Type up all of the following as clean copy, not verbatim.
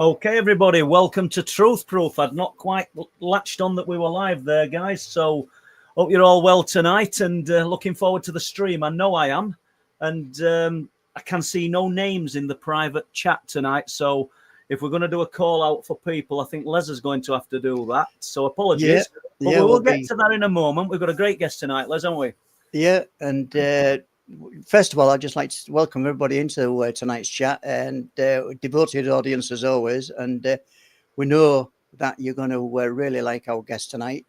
Okay, everybody, welcome to Truth Proof. I'd not quite latched on that we were live there, guys. So hope you're all well tonight and looking forward to the stream. I know I am. And I can see no names in the private chat tonight. So if we're going to do a call out for people, I think Les is going to have to do that. So apologies. But we'll get to that in a moment. We've got a great guest tonight, Les, haven't we? Yeah, and first of all, I'd just like to welcome everybody into tonight's chat, and devoted audience as always. And we know that you're going to really like our guest tonight,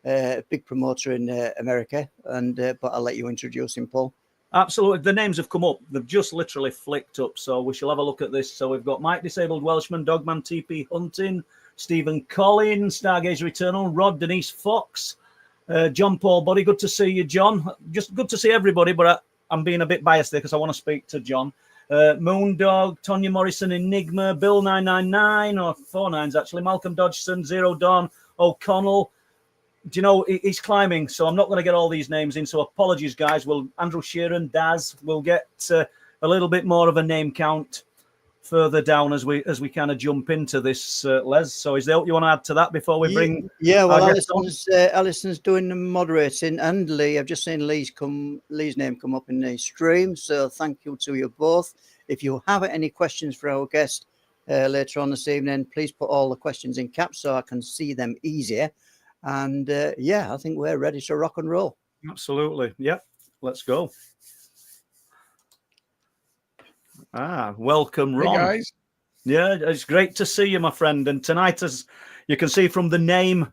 a big promoter in America. And but I'll let you introduce him, Paul. Absolutely. The names have come up. They've just literally flicked up. So we shall have a look at this. So we've got Mike Disabled Welshman, Dogman TP Hunting, Stephen Collins, Stargazer Eternal, Rod Denise Fox, John Paul Body. Good to see you, John. Just good to see everybody, but I'm being a bit biased there because I want to speak to John. Moondog, Tonya Morrison, Enigma, Bill 999, or 49s actually, Malcolm Dodgson, Zero Dawn, O'Connell. Do you know, he's climbing, so I'm not going to get all these names in, so apologies, guys. Andrew Sheeran, Daz, we'll get a little bit more of a name count further down as we kind of jump into this, Les. So is there what you want to add to that before we bring... Yeah, well, Alison's doing the moderating, and Lee, I've just seen Lee's name come up in the stream, so thank you to you both. If you have any questions for our guest later on this evening, please put all the questions in caps so I can see them easier. And yeah, I think we're ready to rock and roll. Absolutely. Yep. Let's go. Welcome, Ron. Hey, guys. Yeah, it's great to see you, my friend. And tonight, as you can see from the name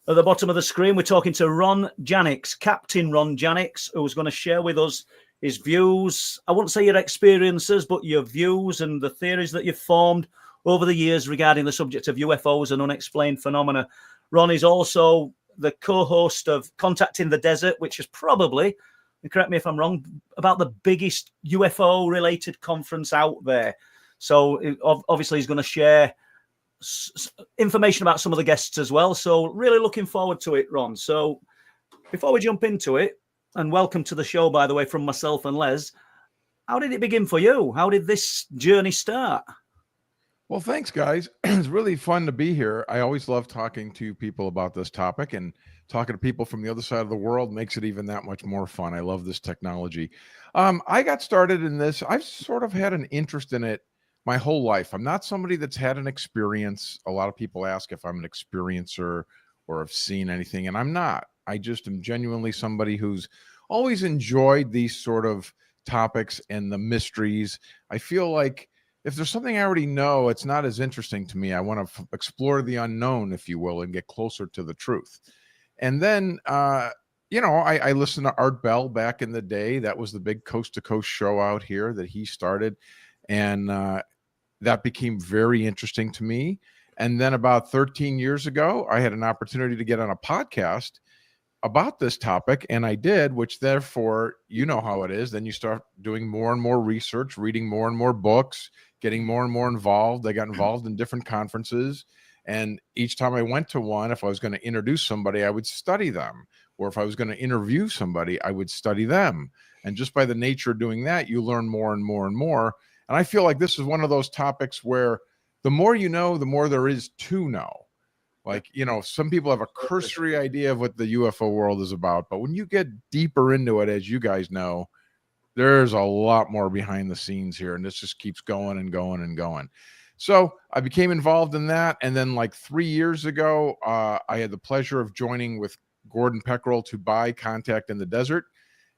at the bottom of the screen, we're talking to Ron Janix, Captain Ron Janix, who's going to share with us his views. I wouldn't say your experiences, but your views and the theories that you've formed over the years regarding the subject of UFOs and unexplained phenomena. Ron is also the co-host of Contacting the Desert, which is probably, and correct me if I'm wrong, about the biggest UFO-related conference out there. So obviously he's going to share information about some of the guests as well. So really looking forward to it, Ron. So before we jump into it, and welcome to the show, by the way, from myself and Les, how did it begin for you? How did this journey start? Well, thanks, guys. It's really fun to be here. I always love talking to people about this topic, and talking to people from the other side of the world makes it even that much more fun. I love this technology. I got started in this. I've sort of had an interest in it my whole life. I'm not somebody that's had an experience. A lot of people ask if I'm an experiencer or have seen anything, and I'm not. I just am genuinely somebody who's always enjoyed these sort of topics and the mysteries. I feel like if there's something I already know, it's not as interesting to me. I want to explore the unknown, if you will, and get closer to the truth. And then, you know, I listened to Art Bell back in the day. That was the big coast to coast show out here that he started. And that became very interesting to me. And then about 13 years ago, I had an opportunity to get on a podcast about this topic, and I did, which therefore, you know how it is. Then you start doing more and more research, reading more and more books, getting more and more involved. I got involved in different conferences, and each time I went to one, if I was going to introduce somebody, I would study them. Or if I was going to interview somebody, I would study them. And just by the nature of doing that, you learn more and more and more. And I feel like this is one of those topics where the more you know, the more there is to know. Like, you know, some people have a cursory idea of what the UFO world is about, but when you get deeper into it, as you guys know, there's a lot more behind the scenes here, and this just keeps going and going and going. So I became involved in that, and then like 3 years ago, I had the pleasure of joining with Gordon Pekrul to buy Contact in the Desert,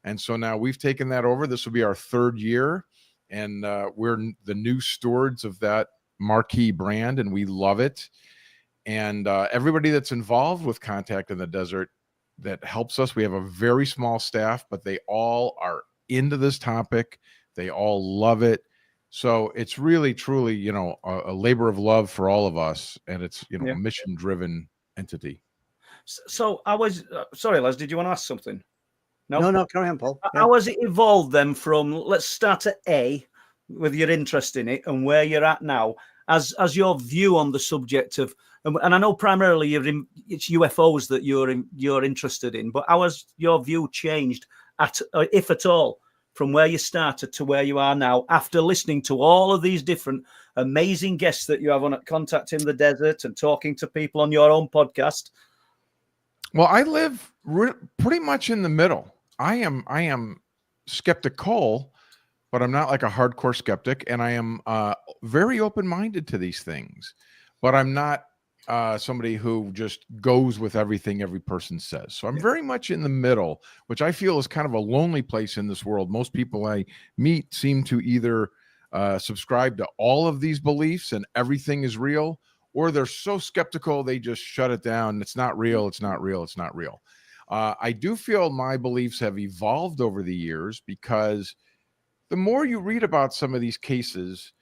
and so now we've taken that over. This will be our third year, and we're the new stewards of that marquee brand, and we love it. And everybody that's involved with Contact in the Desert that helps us, we have a very small staff, but they all are into this topic. They all love it. So it's really, truly, you know, a labor of love for all of us. And it's, you know, a mission-driven entity. So I was, sorry, Les, did you want to ask something? No, carry on, Paul. How has it evolved then from, let's start at A, with your interest in it and where you're at now, as your view on the subject of, and I know primarily it's UFOs that you're interested in, but how has your view changed, if at all, from where you started to where you are now, after listening to all of these different amazing guests that you have on at Contact in the Desert and talking to people on your own podcast? Well, I live pretty much in the middle. I am skeptical, but I'm not like a hardcore skeptic, and I am very open-minded to these things. But I'm not somebody who just goes with everything every person says. So I'm very much in the middle, which I feel is kind of a lonely place in this world. Most people I meet seem to either subscribe to all of these beliefs and everything is real, or they're so skeptical they just shut it down. It's not real. It's not real. It's not real. I do feel my beliefs have evolved over the years, because the more you read about some of these cases,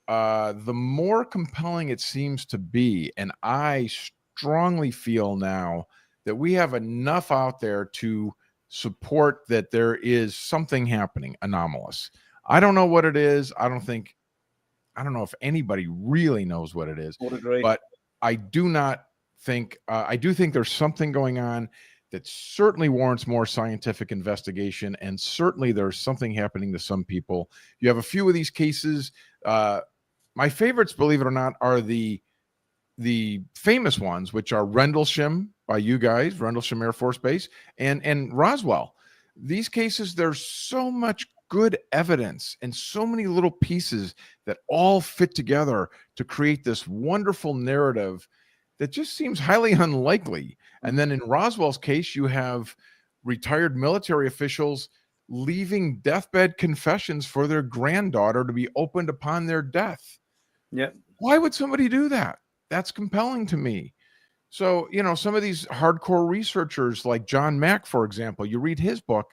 the more compelling it seems to be. And I strongly feel now that we have enough out there to support that there is something happening anomalous. I don't know what it is. I don't know if anybody really knows what it is, but I do not think, I do think there's something going on that certainly warrants more scientific investigation. And certainly there's something happening to some people. You have a few of these cases. My favorites, believe it or not, are the famous ones, which are Rendlesham by you guys, Rendlesham Air Force Base, and Roswell. These cases, there's so much good evidence and so many little pieces that all fit together to create this wonderful narrative that just seems highly unlikely. And then in Roswell's case, you have retired military officials leaving deathbed confessions for their granddaughter to be opened upon their death. Yeah. Why would somebody do that? That's compelling to me. So, you know, some of these hardcore researchers like John Mack, for example, you read his book,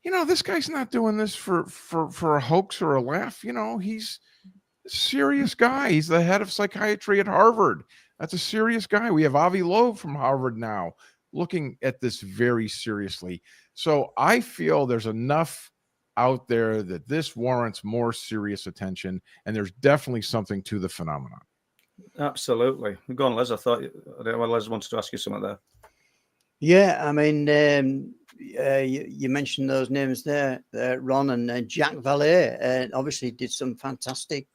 you know, this guy's not doing this for a hoax or a laugh. You know, he's a serious guy. He's the head of psychiatry at Harvard. That's a serious guy. We have Avi Loeb from Harvard now looking at this very seriously. So I feel there's enough out there that this warrants more serious attention, and there's definitely something to the phenomenon. Absolutely. Go on, Les. I don't know whether Les wanted to ask you something there. Yeah, I mean, you mentioned those names there, Ron and Jack Vallée, obviously did some fantastic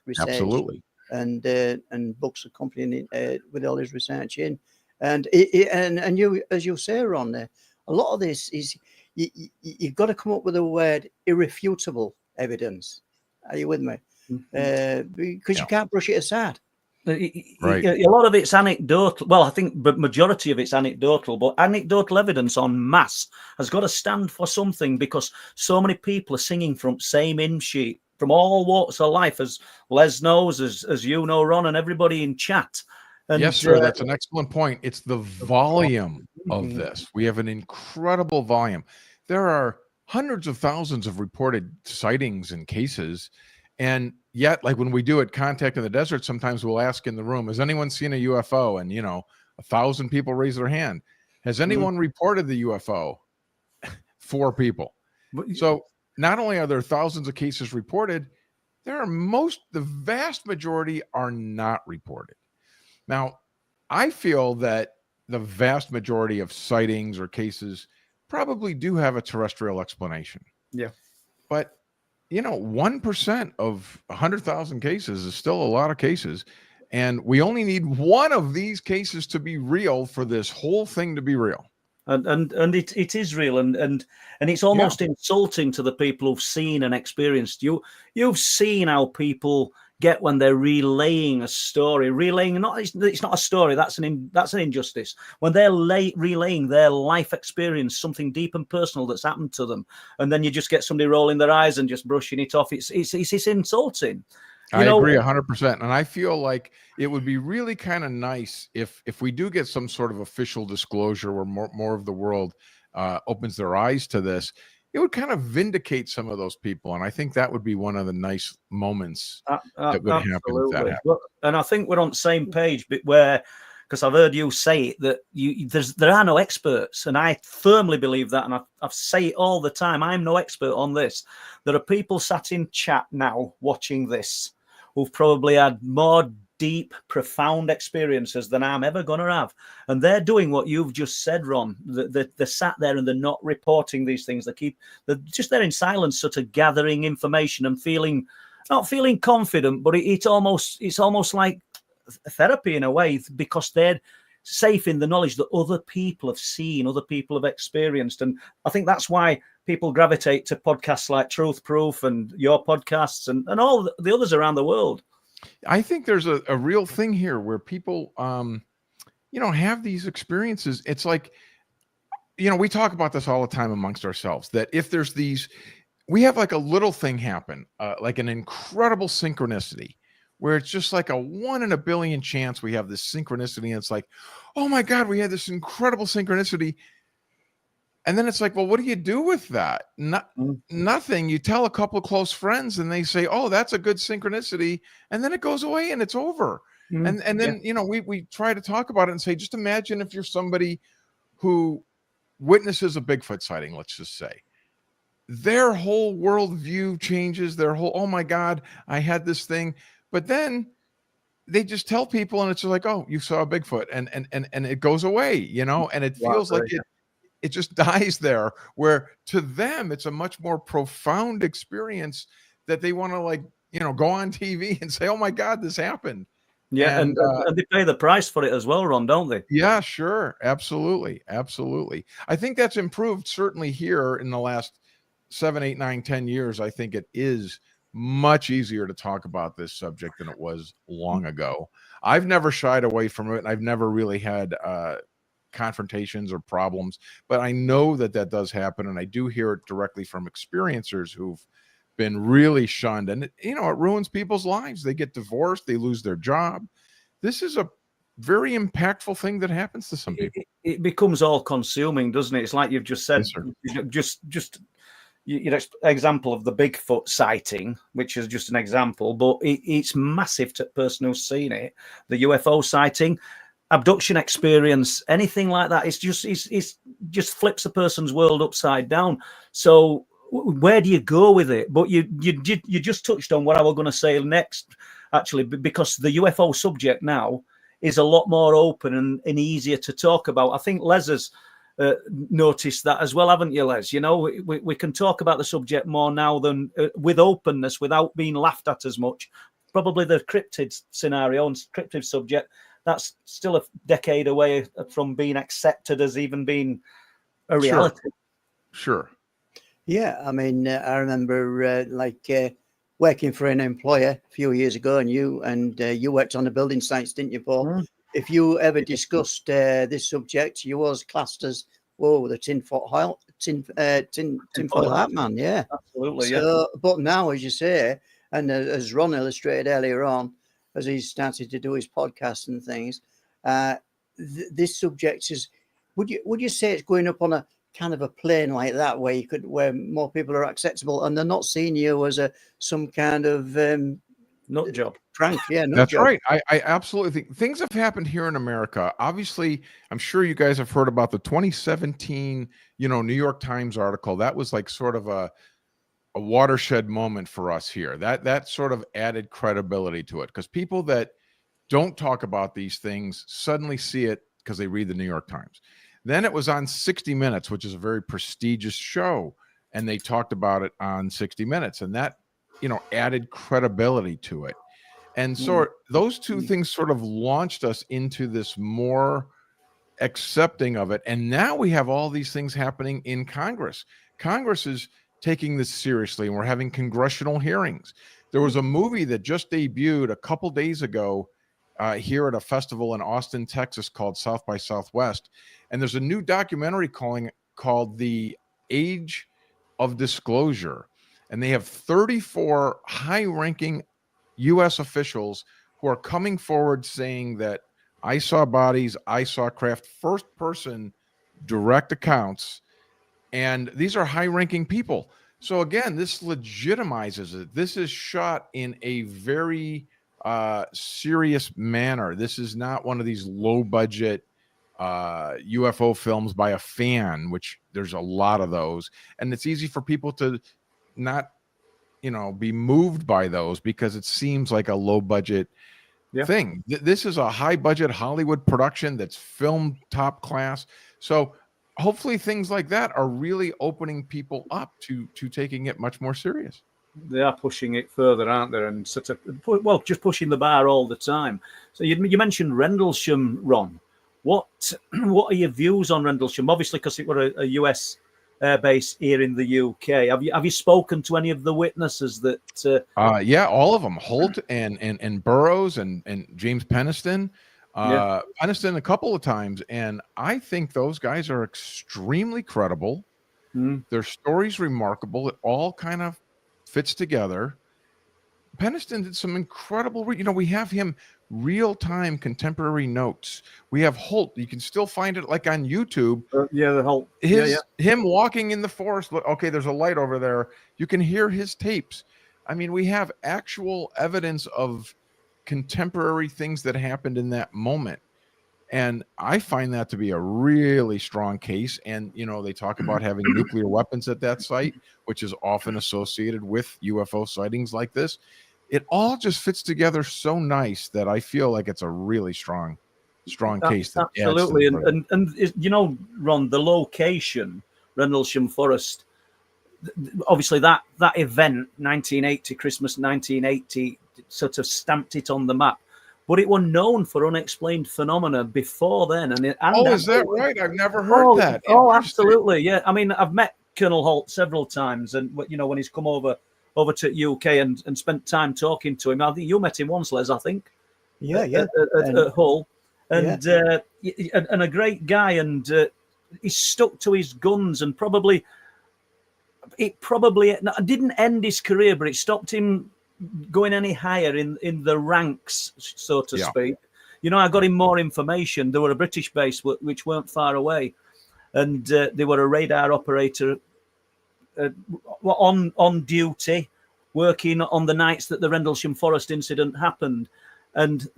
research. Absolutely. And books accompanying it with all his research in, and you, as you say, Ron, a lot of this is you've got to come up with a word: irrefutable evidence. Are you with me? Because you can't brush it aside. Right. A lot of it's anecdotal. Well, I think the majority of it's anecdotal, but anecdotal evidence en masse has got to stand for something, because so many people are singing from same hymn sheet from all walks of life, as Les knows, as you know, Ron, and everybody in chat. And, yes, sir. That's an excellent point. It's the volume of this. We have an incredible volume. There are hundreds of thousands of reported sightings and cases. And yet, like when we do at Contact in the Desert, sometimes we'll ask in the room, has anyone seen a UFO? And, 1,000 people raise their hand. Has anyone reported the UFO? 4 people. So not only are there thousands of cases reported, the vast majority are not reported. Now, I feel that the vast majority of sightings or cases probably do have a terrestrial explanation. Yeah. But 1% of 100,000 cases is still a lot of cases. And we only need one of these cases to be real for this whole thing to be real. And it is real, and it's almost insulting to the people who've seen and experienced. You've seen how people get when they're relaying a story, it's not a story, that's an injustice. When they're relaying their life experience, something deep and personal that's happened to them, and then you just get somebody rolling their eyes and just brushing it off. It's insulting. I agree 100%. And I feel like it would be really kind of nice if we do get some sort of official disclosure where more of the world opens their eyes to this. It would kind of vindicate some of those people. And I think that would be one of the nice moments that would happen if that happened. And I think we're on the same page, because I've heard you say it, that there are no experts. And I firmly believe that. And I say it all the time. I'm no expert on this. There are people sat in chat now watching this who've probably had more deep, profound experiences than I'm ever going to have. And they're doing what you've just said, Ron. They're sat there and they're not reporting these things. They're just there in silence, sort of gathering information and not feeling confident, but it's almost like therapy in a way, because they're safe in the knowledge that other people have seen, other people have experienced. And I think that's why people gravitate to podcasts like Truth Proof and your podcasts and all the others around the world. I think there's a real thing here where people, have these experiences. It's like, we talk about this all the time amongst ourselves, that if there's we have like a little thing happen, like an incredible synchronicity, where it's just like a 1 in a billion chance we have this synchronicity. And it's like, oh my God, we had this incredible synchronicity. And then it's like, well, what do you do with that? Nothing. You tell a couple of close friends and they say, oh, that's a good synchronicity. And then it goes away and it's over. And then, we try to talk about it and say, just imagine if you're somebody who witnesses a Bigfoot sighting, let's just say. Their whole worldview changes, oh my God, I had this thing. But then they just tell people and it's just like, oh, you saw a Bigfoot and it goes away, and it feels like it just dies there, where to them, it's a much more profound experience that they want to go on TV and say, oh my God, this happened. Yeah. And they pay the price for it as well, Ron, don't they? Yeah, sure. Absolutely. Absolutely. I think that's improved certainly here in the last 7, 8, 9, 10 years. I think it is much easier to talk about this subject than it was long ago. I've never shied away from it. And I've never really had confrontations or problems, but I know that does happen. And I do hear it directly from experiencers who've been really shunned, and it ruins people's lives. They get divorced, they lose their job. This is a very impactful thing that happens to some people. It becomes all consuming, doesn't it? It's like you've just said, yes, just your example of the Bigfoot sighting, which is just an example, but it's massive to the person who's seen it. The UFO sighting, abduction experience, anything like that, it's just flips a person's world upside down. So where do you go with it? But you just touched on what I was going to say next, actually, because the UFO subject now is a lot more open and easier to talk about. I think Les has noticed that as well, haven't you, Les? We can talk about the subject more now than with openness, without being laughed at as much. Probably the cryptid scenario and cryptid subject, that's still a decade away from being accepted as even being a reality. Sure. Yeah, I mean, I remember working for an employer a few years ago, and you worked on the building sites, didn't you, Paul? Mm. If you ever discussed this subject, you was classed as the tinfoil hat man. Yeah, absolutely. So, yeah. But now, as you say, and as Ron illustrated earlier on, as he started to do his podcast and things, this subject is. Would you say it's going up on a kind of a plane like that, where more people are acceptable and they're not seeing you as some kind of nut job prank? Yeah, that's job. Right. I absolutely think things have happened here in America. Obviously, I'm sure you guys have heard about the 2017, New York Times article. That was like sort of a watershed moment for us here. That sort of added credibility to it, because people that don't talk about these things suddenly see it because they read the New York Times. Then it was on 60 Minutes, which is a very prestigious show, and they talked about it on 60 Minutes, and that, added credibility to it. And so those two things sort of launched us into this more accepting of it. And now we have all these things happening in Congress. Congress is taking this seriously, and we're having congressional hearings. There was a movie that just debuted a couple days ago here at a festival in Austin, Texas, called South by Southwest. And there's a new documentary called The Age of Disclosure. And they have 34 high-ranking U.S. officials who are coming forward saying that I saw bodies, I saw craft, first-person direct accounts. And these are high-ranking people. So again, this legitimizes it. This is shot in a very serious manner. This is not one of these low-budget UFO films by a fan, which there's a lot of those. And it's easy for people to not, be moved by those because it seems like a low-budget thing. This is a high budget Hollywood production that's filmed top class. So hopefully things like that are really opening people up to taking it much more serious. They are pushing it further, aren't they? And sort of, well, just pushing the bar all the time. So you mentioned Rendlesham, Ron. What are your views on Rendlesham? Obviously, because it were a US base here in the UK. Have you spoken to any of the witnesses that? Yeah, all of them. Holt and Burroughs and James Peniston. Peniston a couple of times, and I think those guys are extremely credible. Their story's remarkable. It all kind of fits together. Peniston did some incredible, we have him real-time contemporary notes. We have Holt. You can still find it like on YouTube. The Holt. Him walking in the forest. Look, okay, there's a light over there. You can hear his tapes. I mean, we have actual evidence of contemporary things that happened in that moment. And I find that to be a really strong case. And, they talk about having nuclear weapons at that site, which is often associated with UFO sightings like this. It all just fits together so nice that I feel like it's a really strong case. Absolutely. And Ron, the location, Rendlesham Forest, obviously that event, 1980, Christmas 1980, sort of stamped it on the map. But it was known for unexplained phenomena before then. Is that right? I've never heard that. Oh, absolutely. Yeah. I mean, I've met Colonel Holt several times, and when he's come over to UK and spent time talking to him. I think you met him once, Les, I think. At Hull. And a great guy, and he stuck to his guns, and it probably didn't end his career, but it stopped him going any higher in the ranks, so to speak. I got him more information. There were a British base which weren't far away, and they were a radar operator on duty, working on the nights that the Rendlesham Forest incident happened. And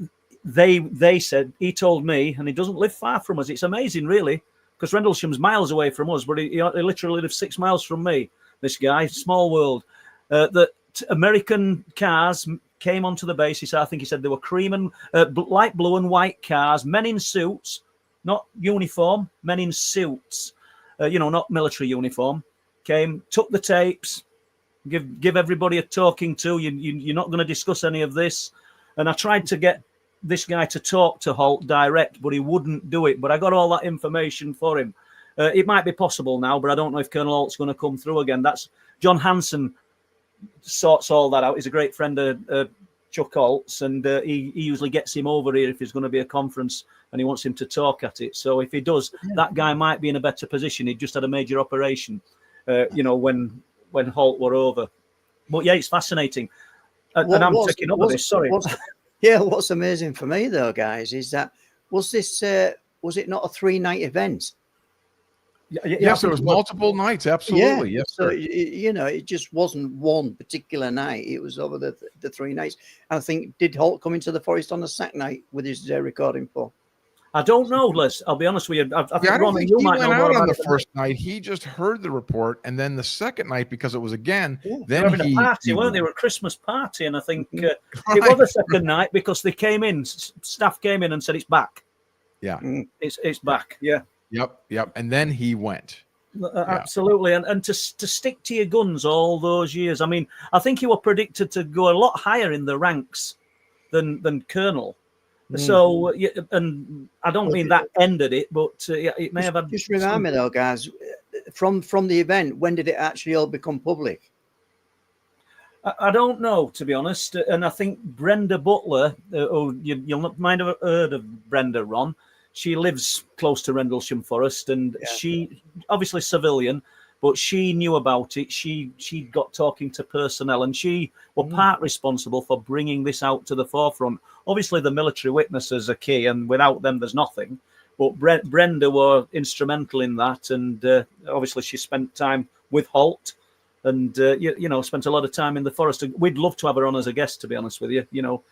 they said, he told me, and he doesn't live far from us. It's amazing, really, because Rendlesham's miles away from us, but he literally lives 6 miles from me. This guy, small world, that American cars came onto the base. I think he said they were cream and light blue and white cars, men in suits, not uniform, men in suits, not military uniform. Came, took the tapes, give everybody a talking to. You're not going to discuss any of this. And I tried to get this guy to talk to Holt direct, but he wouldn't do it. But I got all that information for him. It might be possible now, but I don't know if Colonel Holt's going to come through again. That's John Hanson sorts all that out. He's a great friend of Chuck Holt's, and he usually gets him over here if there's going to be a conference and he wants him to talk at it. So if he does, that guy might be in a better position. He just had a major operation, when Holt were over. But yeah, it's fascinating. And I'm taking over this. Sorry. What's amazing for me though, guys, is that was it not a 3-night event? Yes, there was multiple nights. Absolutely. Yes, so it just wasn't one particular night. It was over the 3 nights. I think, did Holt come into the forest on the second night with his recording for? I don't know, Les. I'll be honest with you. I don't think he went out on the first night. He just heard the report, and then the second night, because it was again, then they were having a party, weren't they? They were a Christmas party, and I think it was the second night because they came in, staff came in and said it's back. Yeah, it's back. Yeah. Yep. And then he went. Absolutely, and to stick to your guns all those years. I mean, I think he was predicted to go a lot higher in the ranks than Colonel. So, and I don't mean that ended it, but it may have had. Just remind me though, guys, from the event, when did it actually all become public? I don't know, to be honest. And I think Brenda Butler, you'll might have heard of Brenda, Ron. She lives close to Rendlesham Forest, and she obviously civilian, but she knew about it. She got talking to personnel, and she was part responsible for bringing this out to the forefront. Obviously, the military witnesses are key, and without them, there's nothing. But Brenda were instrumental in that, and obviously, she spent time with Holt, and spent a lot of time in the forest. We'd love to have her on as a guest, to be honest with you.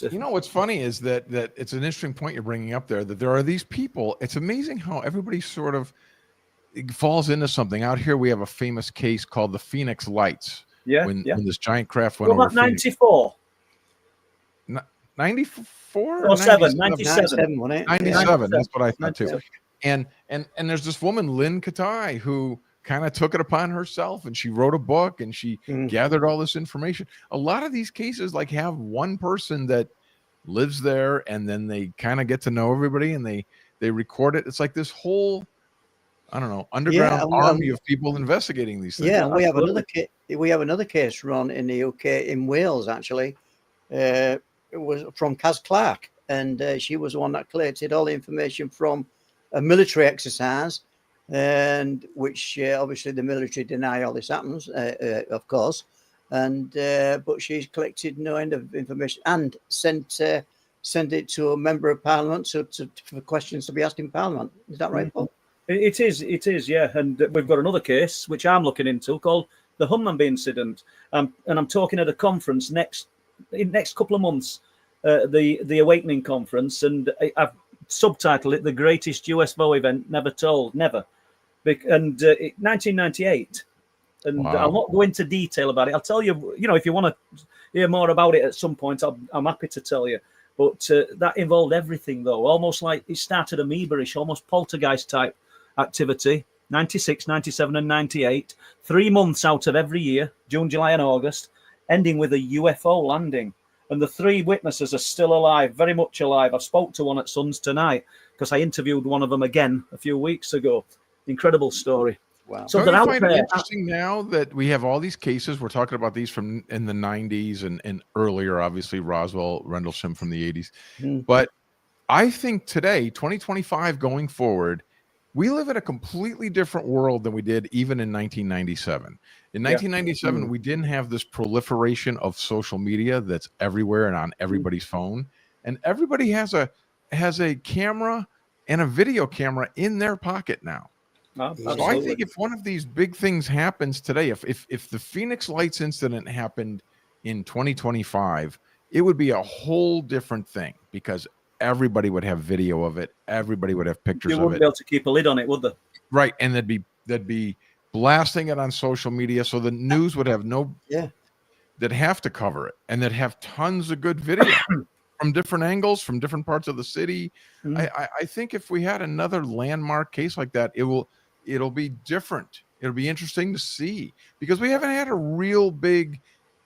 What's funny is that it's an interesting point you're bringing up there. That there are these people. It's amazing how everybody sort of falls into something. Out here, we have a famous case called the Phoenix Lights. When this giant craft went over. What about 94? 94 or 7, 97? 97. 97, wasn't it? 97. That's what I thought 97. too. And there's this woman, Lynn Katai, who kind of took it upon herself, and she wrote a book, and she gathered all this information. A lot of these cases like have one person that lives there, and then they kind of get to know everybody, and they record it. It's like this whole, I don't know, underground army of people investigating these things. Yeah, we have another case, Ron, in the UK, in Wales, actually. It was from Kaz Clark, and she was the one that collected all the information from a military exercise, and which obviously the military deny all this happens, of course. And but she's collected no end of information and sent it to a member of Parliament for questions to be asked in Parliament. Is that right, Paul? It is, yeah. And we've got another case which I'm looking into called the Hummanby incident, and I'm talking at a conference next couple of months, the Awakening conference, and I've subtitled it "The Greatest UFO Event Never Told." Never, and 1998. And wow. I'll not go into detail about it. I'll tell you, if you want to hear more about it at some point, I'm happy to tell you. But that involved everything, though, almost like it started amoeba-ish, almost poltergeist type activity. 96, 97, and 98, 3 months out of every year, June, July, and August, ending with a UFO landing. And the 3 witnesses are still alive, very much alive. I spoke to one at Suns tonight because I interviewed one of them again a few weeks ago. Incredible story. Wow. So I find it interesting now that we have all these cases. We're talking about these from in the 90s and earlier, obviously, Roswell, Rendlesham from the 80s. But I think today, 2025 going forward, we live in a completely different world than we did even in 1997. In 1997, we didn't have this proliferation of social media that's everywhere and on everybody's phone. And everybody has a camera and a video camera in their pocket now. So I think if one of these big things happens today, if the Phoenix Lights incident happened in 2025, it would be a whole different thing because everybody would have video of it. Everybody would have pictures of it. You wouldn't be able to keep a lid on it, would they? Right. And they'd be blasting it on social media. So the news would have that have to cover it, and that have tons of good video from different angles, from different parts of the city. I think if we had another landmark case like that, it'll be different. It'll be interesting to see because we haven't had a real big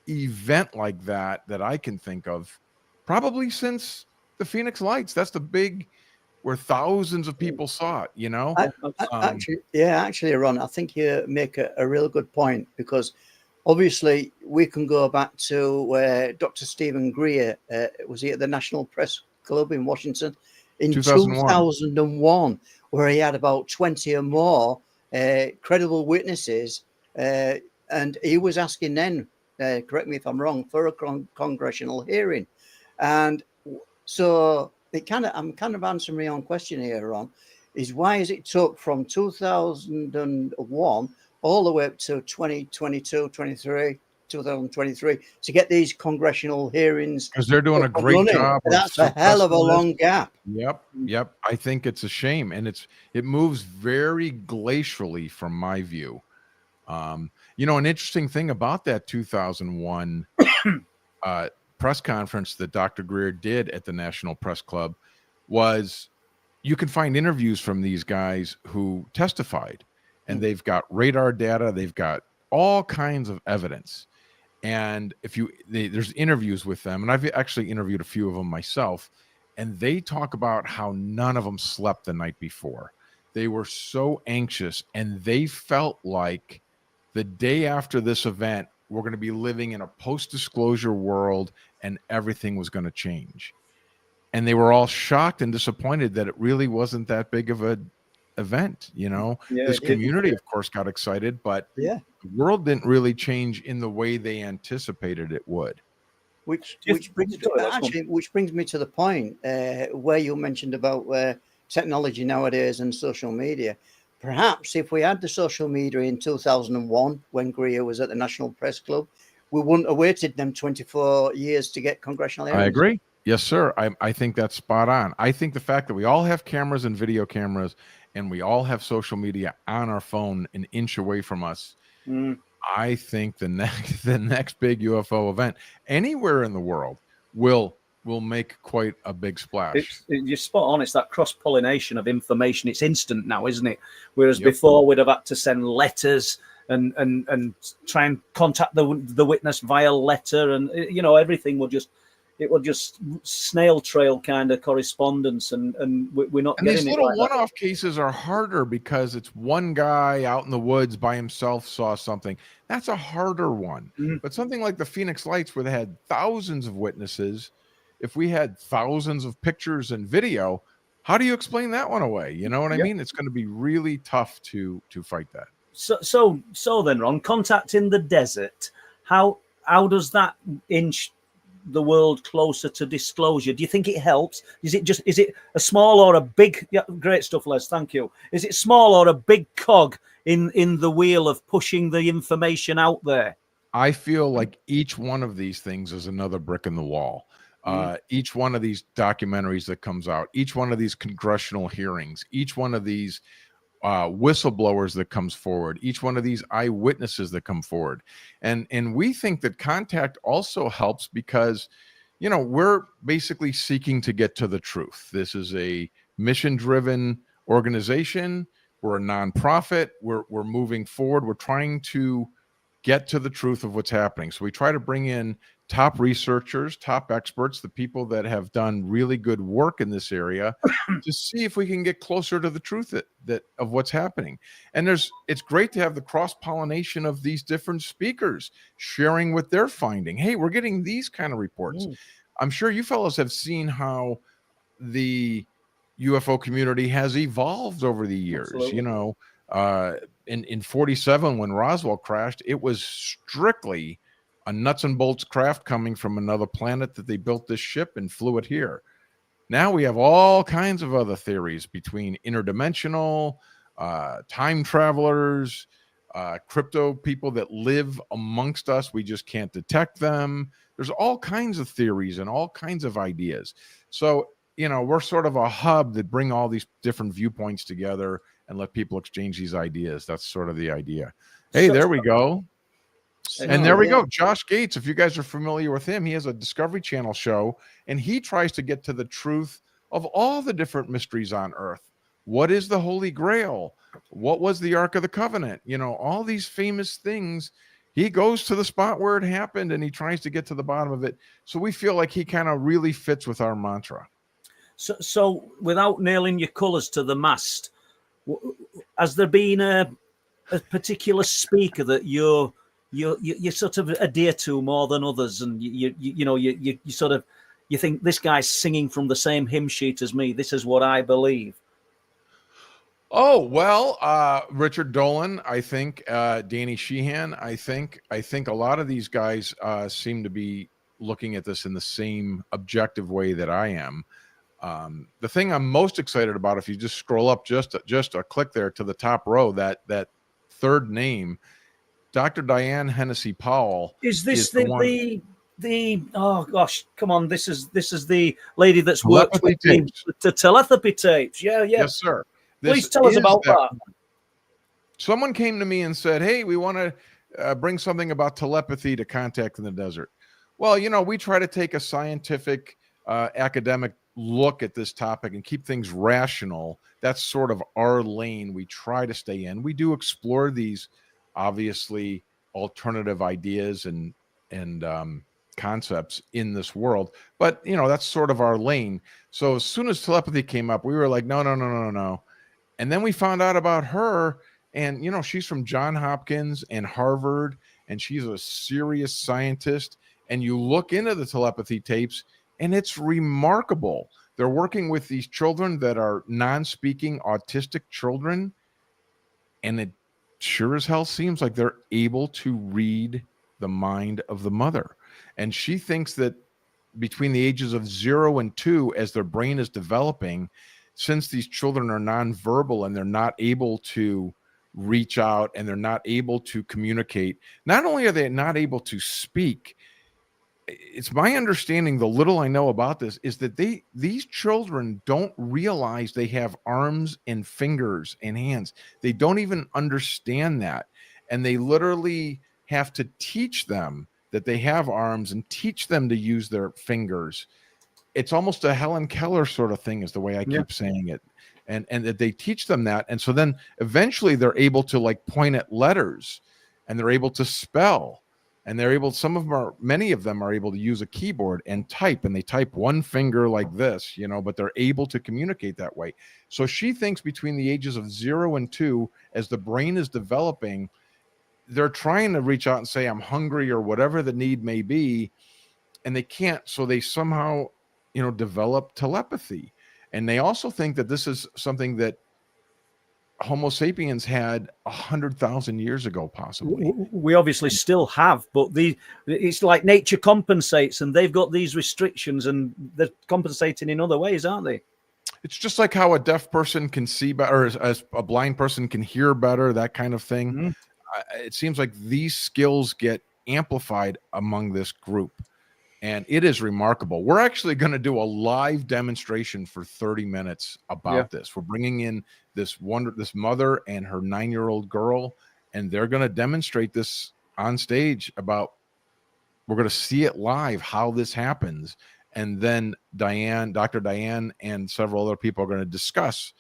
event like that I can think of probably since the Phoenix Lights. That's the big where thousands of people saw it, Actually, Ron, I think you make a real good point because obviously we can go back to where Dr. Stephen Greer was he at the National Press Club in Washington in 2001, where he had about 20 or more credible witnesses, and he was asking then, correct me if I'm wrong, for a congressional hearing. And so I'm kind of answering my own question here, Ron, is why is it took from 2001 all the way up to 2022, 2023 to get these congressional hearings? Because they're doing a great job. That's a hell of a long gap. Yep. I think it's a shame, and it moves very glacially from my view. An interesting thing about that 2001 press conference that Dr. Greer did at the National Press Club was you can find interviews from these guys who testified, and they've got radar data, they've got all kinds of evidence. And there's interviews with them, and I've actually interviewed a few of them myself, and they talk about how none of them slept the night before. They were so anxious, and they felt like the day after this event, we're going to be living in a post-disclosure world, and everything was going to change. And they were all shocked and disappointed that it really wasn't that big of an event. This community, of course, got excited, but the world didn't really change in the way they anticipated it would. Which brings me to the point where you mentioned about technology nowadays and social media. Perhaps if we had the social media in 2001, when Greer was at the National Press Club, we wouldn't have waited them 24 years to get congressional hearings. I agree. Yes, sir. I think that's spot on. I think the fact that we all have cameras and video cameras, and we all have social media on our phone an inch away from us, I think the next big UFO event anywhere in the world will will make quite a big splash. You're spot on. It's that cross-pollination of information. It's instant now, isn't it? Whereas before we'd have had to send letters and try and contact the witness via letter, and everything will just snail trail kind of correspondence, and we're not getting these it. Little one-off cases are harder because it's one guy out in the woods by himself saw something. That's a harder one. But something like the Phoenix Lights, where they had thousands of witnesses, if we had thousands of pictures and video, how do you explain that one away? You know what I mean? It's going to be really tough to fight that. So then, Ron, contacting the desert, how does that inch the world closer to disclosure? Do you think it helps? Is it a small or a big? Yeah, great stuff, Les. Thank you. Is it small or a big cog in the wheel of pushing the information out there? I feel like each one of these things is another brick in the wall. Each one of these documentaries that comes out, each one of these congressional hearings, each one of these whistleblowers that comes forward, each one of these eyewitnesses that come forward, and we think that contact also helps because we're basically seeking to get to the truth. This is a mission-driven organization. We're a nonprofit. We're moving forward. We're trying to get to the truth of what's happening. So we try to bring in top researchers, top experts, the people that have done really good work in this area to see if we can get closer to the truth of what's happening. And it's great to have the cross-pollination of these different speakers sharing what they're finding. Hey, we're getting these kind of reports. I'm sure you fellows have seen how the UFO community has evolved over the years. Absolutely. In 47, when Roswell crashed, it was strictly a nuts and bolts craft coming from another planet that they built this ship and flew it here. Now we have all kinds of other theories between interdimensional, time travelers, crypto people that live amongst us. We just can't detect them. There's all kinds of theories and all kinds of ideas. So, we're sort of a hub that bring all these different viewpoints together and let people exchange these ideas. That's sort of the idea. Hey, there we go. And there we go. Josh Gates, if you guys are familiar with him, he has a Discovery Channel show, and he tries to get to the truth of all the different mysteries on Earth. What is the Holy Grail? What was the Ark of the Covenant? All these famous things. He goes to the spot where it happened, and he tries to get to the bottom of it. So we feel like he kind of really fits with our mantra. So without nailing your colours to the mast, has there been a particular speaker that you sort of adhere to more than others, and you think this guy's singing from the same hymn sheet as me? This is what I believe. Oh, well, Richard Dolan, I think, Danny Sheehan, I think a lot of these guys seem to be looking at this in the same objective way that I am. The thing I'm most excited about, if you just scroll up just a click there to the top row, that third name, Dr. Diane Hennessy Powell. Is this the oh gosh, come on, this is the lady that's worked with the telepathy tapes. Yeah. Yes, sir. Please tell us about that. Someone came to me and said, hey, we want to bring something about telepathy to contact in the desert. Well, we try to take a scientific, academic look at this topic and keep things rational. That's sort of our lane we try to stay in. We do explore these obviously alternative ideas and concepts in this world, but that's sort of our lane. So as soon as telepathy came up, we were like, no. And then we found out about her, and she's from Johns Hopkins and Harvard, and she's a serious scientist. And you look into the telepathy tapes, and it's remarkable. They're working with these children that are non-speaking autistic children, and it sure as hell seems like they're able to read the mind of the mother. And she thinks that between the ages of 0 and 2, as their brain is developing, since these children are nonverbal and they're not able to reach out and they're not able to communicate, not only are they not able to speak, it's my understanding, the little I know about this, is that these children don't realize they have arms and fingers and hands. They don't even understand that. And they literally have to teach them that they have arms and teach them to use their fingers. it's almost a Helen Keller sort of thing, is the way I Yeah. keep saying it. And that they teach them that. And so then eventually they're able to like point at letters, and they're able to spell, and they're able, many of them are able to use a keyboard and type, and they type one finger like this, you know, but they're able to communicate that way. So she thinks between the ages of 0 and 2, as the brain is developing, they're trying to reach out and say, I'm hungry, or whatever the need may be, and they can't. So they somehow, you know, develop telepathy. And they also think that this is something that Homo sapiens had 100,000 years ago, possibly. We obviously still have, but it's like nature compensates, and they've got these restrictions, and they're compensating in other ways, aren't they? It's just like how a deaf person can see better, as a blind person can hear better, that kind of thing. Mm-hmm. It seems like these skills get amplified among this group. And it is remarkable. We're actually going to do a live demonstration for 30 minutes about this. We're bringing in this mother and her 9-year-old girl, and they're going to demonstrate this on stage. We're going to see it live, how this happens. And then Dr. Diane and several other people are going to discuss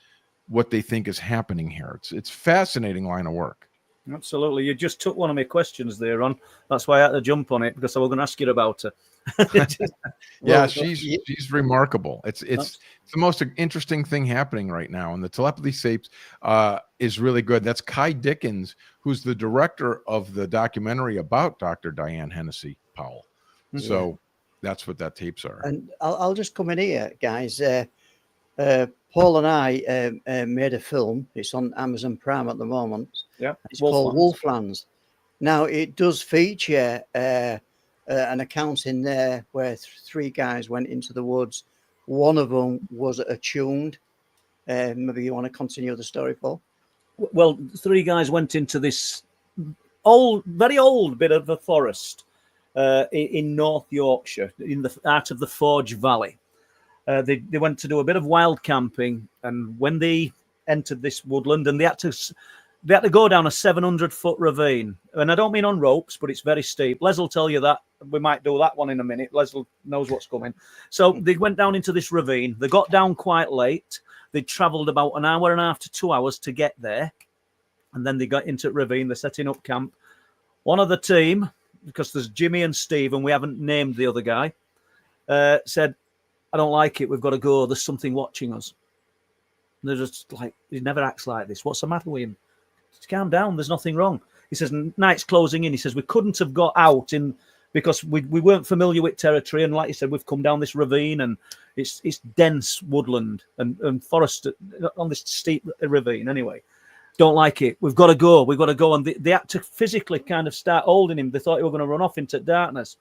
what they think is happening here. It's fascinating line of work. Absolutely. You just took one of my questions there, Ron. That's why I had to jump on it, because I was going to ask you about her. Yeah, she's remarkable. It's the most interesting thing happening right now, and the telepathy tapes is really good. That's Kai Dickens, who's the director of the documentary about Dr. Diane Hennessy Powell. So that's what that tapes are. And I'll just come in here, guys. Paul and I made a film. It's on Amazon Prime at the moment. Yeah, it's called Wolflands. Now it does feature an account in there where 3 guys went into the woods. One of them was attuned. Maybe you want to continue the story, Paul? Well, 3 guys went into this very old bit of a forest in North Yorkshire, in the heart of the Forge Valley. They went to do a bit of wild camping, and when they entered this woodland, and they had to go down a 700-foot ravine. And I don't mean on ropes, but it's very steep. Les will tell you that. We might do that one in a minute. Les knows what's coming. So they went down into this ravine. They got down quite late. They travelled about an hour and a half to 2 hours to get there. And then they got into the ravine. They're setting up camp. One of the team, because there's Jimmy and Steve, and we haven't named the other guy, said, I don't like it. We've got to go. There's something watching us. And they're just like, he never acts like this. What's the matter with him? Just calm down. There's nothing wrong. He says, night's closing in. He says, we couldn't have got out because we weren't familiar with territory. And like you said, we've come down this ravine, and it's dense woodland and forest on this steep ravine. Anyway, don't like it. We've got to go. We've got to go. And they had to physically kind of start holding him. They thought he was going to run off into darkness.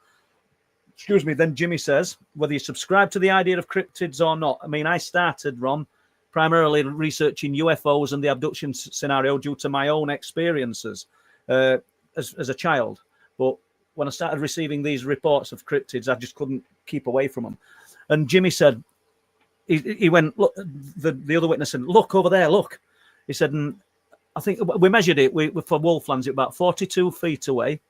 Excuse me. Then Jimmy says, whether you subscribe to the idea of cryptids or not. I mean, I started, Ron, primarily researching UFOs and the abduction scenario due to my own experiences as a child. But when I started receiving these reports of cryptids, I just couldn't keep away from them. And Jimmy said, he went, look, the other witness said, look over there, look. He said, and I think we measured it for Wolflands, it about 42 feet away.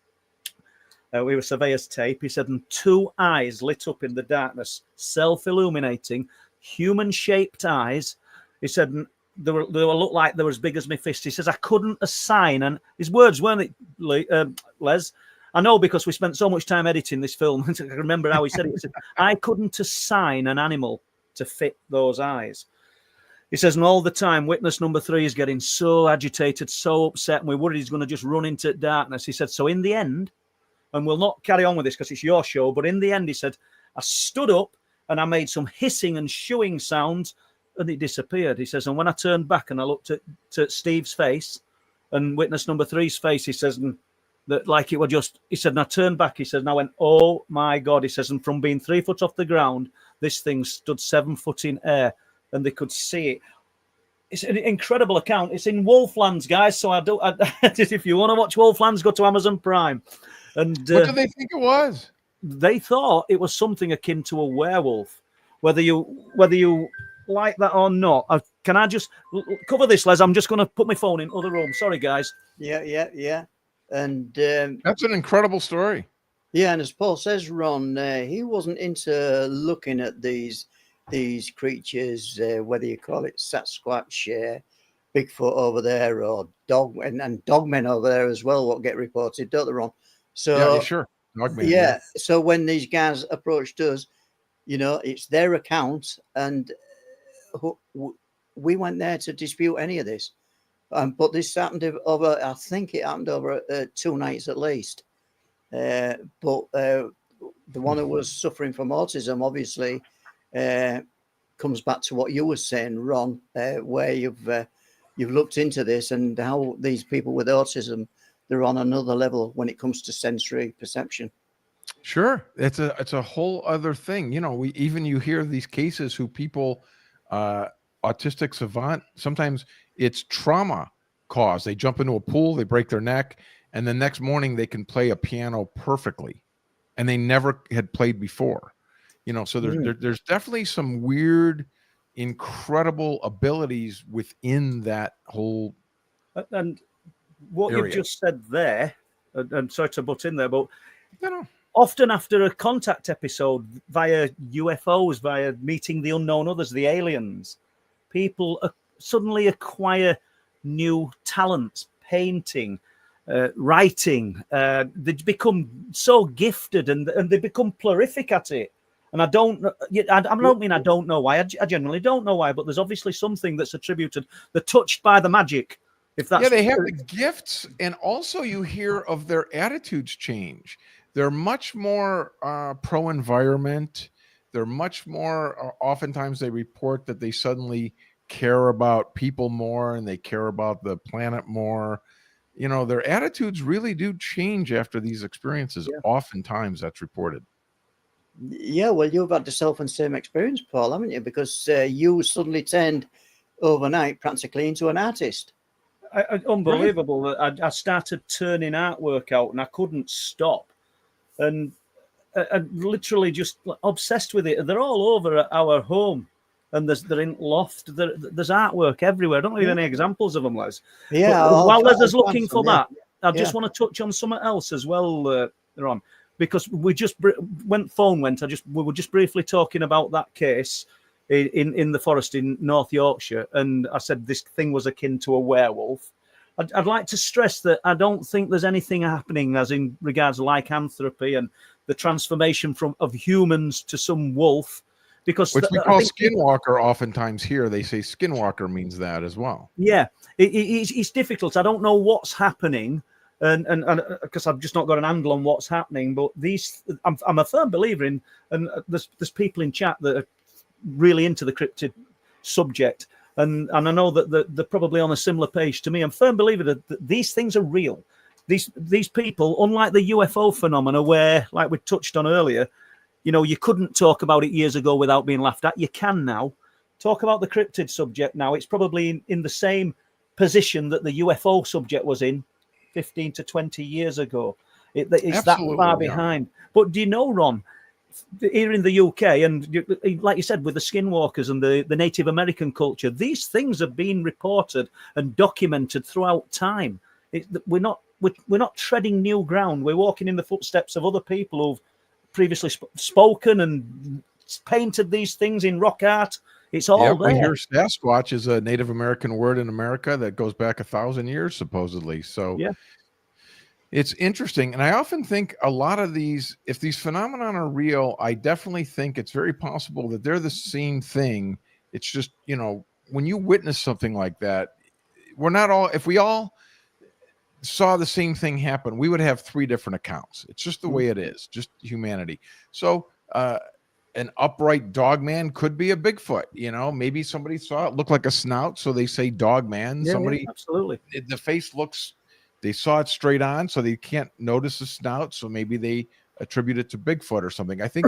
We were surveyor's tape. He said, and 2 eyes lit up in the darkness, self-illuminating, human-shaped eyes. He said, they looked like they were as big as my fist. He says, I couldn't assign, and his words weren't it, Les? I know, because we spent so much time editing this film. I remember how he said it. He said, I couldn't assign an animal to fit those eyes. He says, and all the time, witness number 3 is getting so agitated, so upset, and we're worried he's going to just run into darkness. He said, so in the end, and we'll not carry on with this because it's your show, but in the end, he said, I stood up and I made some hissing and shooing sounds, and it disappeared. He says, and when I turned back and I looked at Steve's face and witness number 3's face, he says, and that like it were just, he said, and I turned back, he said, and I went, oh my God, he says, and from being 3 foot off the ground, this thing stood 7 foot in air, and they could see it. It's an incredible account. It's in Wolflands, guys. So if you want to watch Wolflands, go to Amazon Prime. And what do they think it was? They thought it was something akin to a werewolf. Whether you like that or not, can I just cover this, Les? I'm just going to put my phone in other room. Sorry, guys. Yeah. And that's an incredible story. Yeah, and as Paul says, Ron, he wasn't into looking at these creatures, whether you call it Sasquatch, Bigfoot over there, or dog and dogmen over there as well. What get reported, don't they, Ron? Yeah, So sure. Dogman, yeah, so when these guys approached us, it's their account, and we went there to dispute any of this. But this happened over, I think it happened over 2 nights at least. But the one who was suffering from autism, obviously, comes back to what you were saying, Ron, where you've looked into this and how these people with autism, they're on another level when it comes to sensory perception. Sure. It's a whole other thing. You hear these cases who people, autistic savant, sometimes it's trauma caused. They jump into a pool, they break their neck, and the next morning they can play a piano perfectly, and they never had played before. So there's definitely some weird, incredible abilities within that whole. And what area. you've just said there, and sorry to butt in there, but No. often after a contact episode via UFOs, via meeting the unknown others, the aliens, people suddenly acquire new talents, painting, writing. They become so gifted and they become prolific at it. And I don't mean I don't know why. I genuinely don't know why, but there's obviously something that's attributed. They're touched by the magic. If that's they have the gifts, and also you hear of their attitudes change. They're much more pro-environment. They're much more, oftentimes they report that they suddenly care about people more and they care about the planet more. Their attitudes really do change after these experiences. Yeah. Oftentimes that's reported. Yeah, well, you've had the self and same experience, Paul, haven't you? Because you suddenly turned overnight practically into an artist. Unbelievable. Right. I started turning artwork out and I couldn't stop. And literally just obsessed with it. They're all over at our home, and they're in loft. There's artwork everywhere. I don't have any examples of them, Les. Yeah. While Leather's looking for that, I just Yeah. want to touch on something else as well, Ron, because we just when phone went, we were just briefly talking about that case in the forest in North Yorkshire, and I said this thing was akin to a werewolf. I'd like to stress that I don't think there's anything happening as in regards to lycanthropy and the transformation of humans to some wolf, because which we call skinwalker. Oftentimes here they say skinwalker means that as well. Yeah, it's difficult. I don't know what's happening, and because I've just not got an handle on what's happening. But I'm a firm believer in, and there's people in chat that are really into the cryptid subject. And I know that they're probably on a similar page to me. I'm a firm believer that these things are real. These people, unlike the UFO phenomena, where, like we touched on earlier, you couldn't talk about it years ago without being laughed at. You can now talk about the cryptid subject now. It's probably in the same position that the UFO subject was in 15 to 20 years ago. It's absolutely that far behind. But do you know, Ron, here in the UK, and like you said, with the skinwalkers and the Native American culture, these things have been reported and documented throughout time. We're not treading new ground. We're walking in the footsteps of other people who've previously spoken and painted these things in rock art. It's all there. I hear Sasquatch is a Native American word in America that goes back 1,000 years, supposedly. So yeah. It's interesting. And I often think a lot of these, if these phenomena are real, I definitely think it's very possible that they're the same thing. It's just, when you witness something like that, if we all saw the same thing happen, we would have 3 different accounts. It's just the way it is, just humanity. So an upright dog man could be a Bigfoot. Maybe somebody saw it look like a snout, so they say dog man. Yeah, absolutely. The face looks, they saw it straight on, so they can't notice the snout. So maybe they attribute it to Bigfoot or something. I think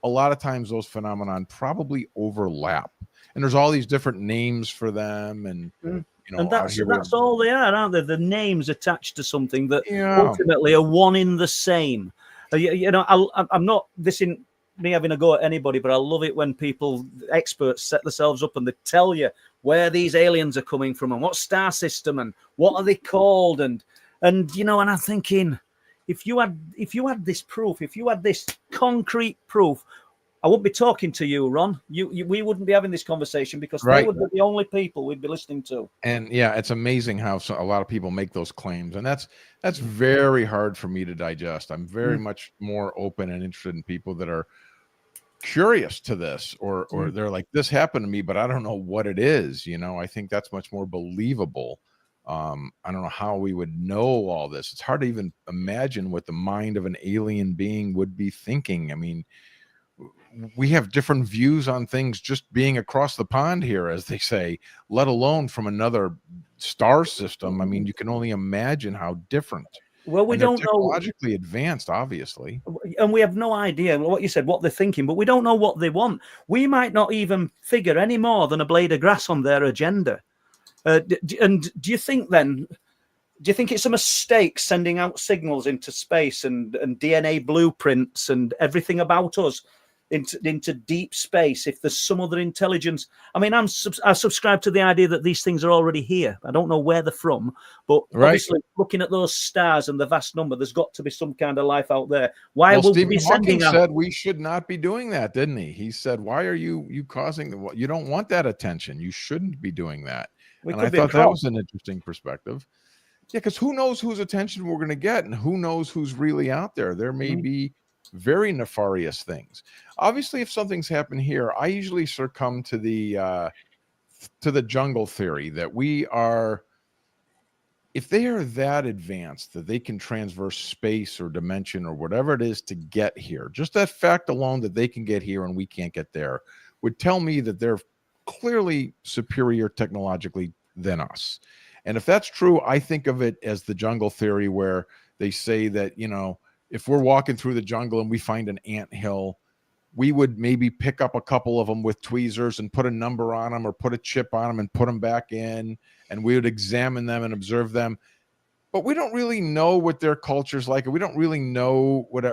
a lot of times those phenomenon probably overlap, and there's all these different names for them. And, and that's all they are, aren't they? The names attached to something that ultimately are one in the same. I'm not dissing me having a go at anybody, but I love it when experts set themselves up and they tell you where these aliens are coming from and what star system and what are they called, and I'm thinking, if you had this proof, if you had this concrete proof, I wouldn't be talking to you, Ron. We wouldn't be having this conversation because they would be the only people we'd be listening to. And yeah, it's amazing how a lot of people make those claims, and that's very hard for me to digest. I'm very much more open and interested in people that are curious to this, or they're like, this happened to me, but I don't know what it is. I think that's much more believable. I don't know how we would know all this. It's hard to even imagine what the mind of an alien being would be thinking. I mean, we have different views on things just being across the pond here, as they say, let alone from another star system. I mean, you can only imagine how different. Well, we don't know. Technologically advanced, obviously. And we have no idea what you said, what they're thinking, but we don't know what they want. We might not even figure any more than a blade of grass on their agenda. And do you think it's a mistake sending out signals into space and DNA blueprints and everything about us into deep space if there's some other intelligence? I mean, I subscribe to the idea that these things are already here. I don't know where they're from, but obviously looking at those stars and the vast number, there's got to be some kind of life out there. Why would we be sending out? Said we should not be doing that, didn't he? He said, why are you causing you don't want that attention. You shouldn't be doing that. And I thought that was an interesting perspective. Yeah, because who knows whose attention we're going to get, and who knows who's really out there. There may be very nefarious things. Obviously, if something's happened here, I usually succumb to the jungle theory that if they are that advanced that they can transverse space or dimension or whatever it is to get here, just that fact alone that they can get here and we can't get there would tell me that they're clearly superior technologically than us. And if that's true, I think of it as the jungle theory, where they say that, if we're walking through the jungle and we find an anthill, we would maybe pick up a couple of them with tweezers and put a number on them or put a chip on them and put them back in, and we would examine them and observe them. But we don't really know what their culture's like. We don't really know what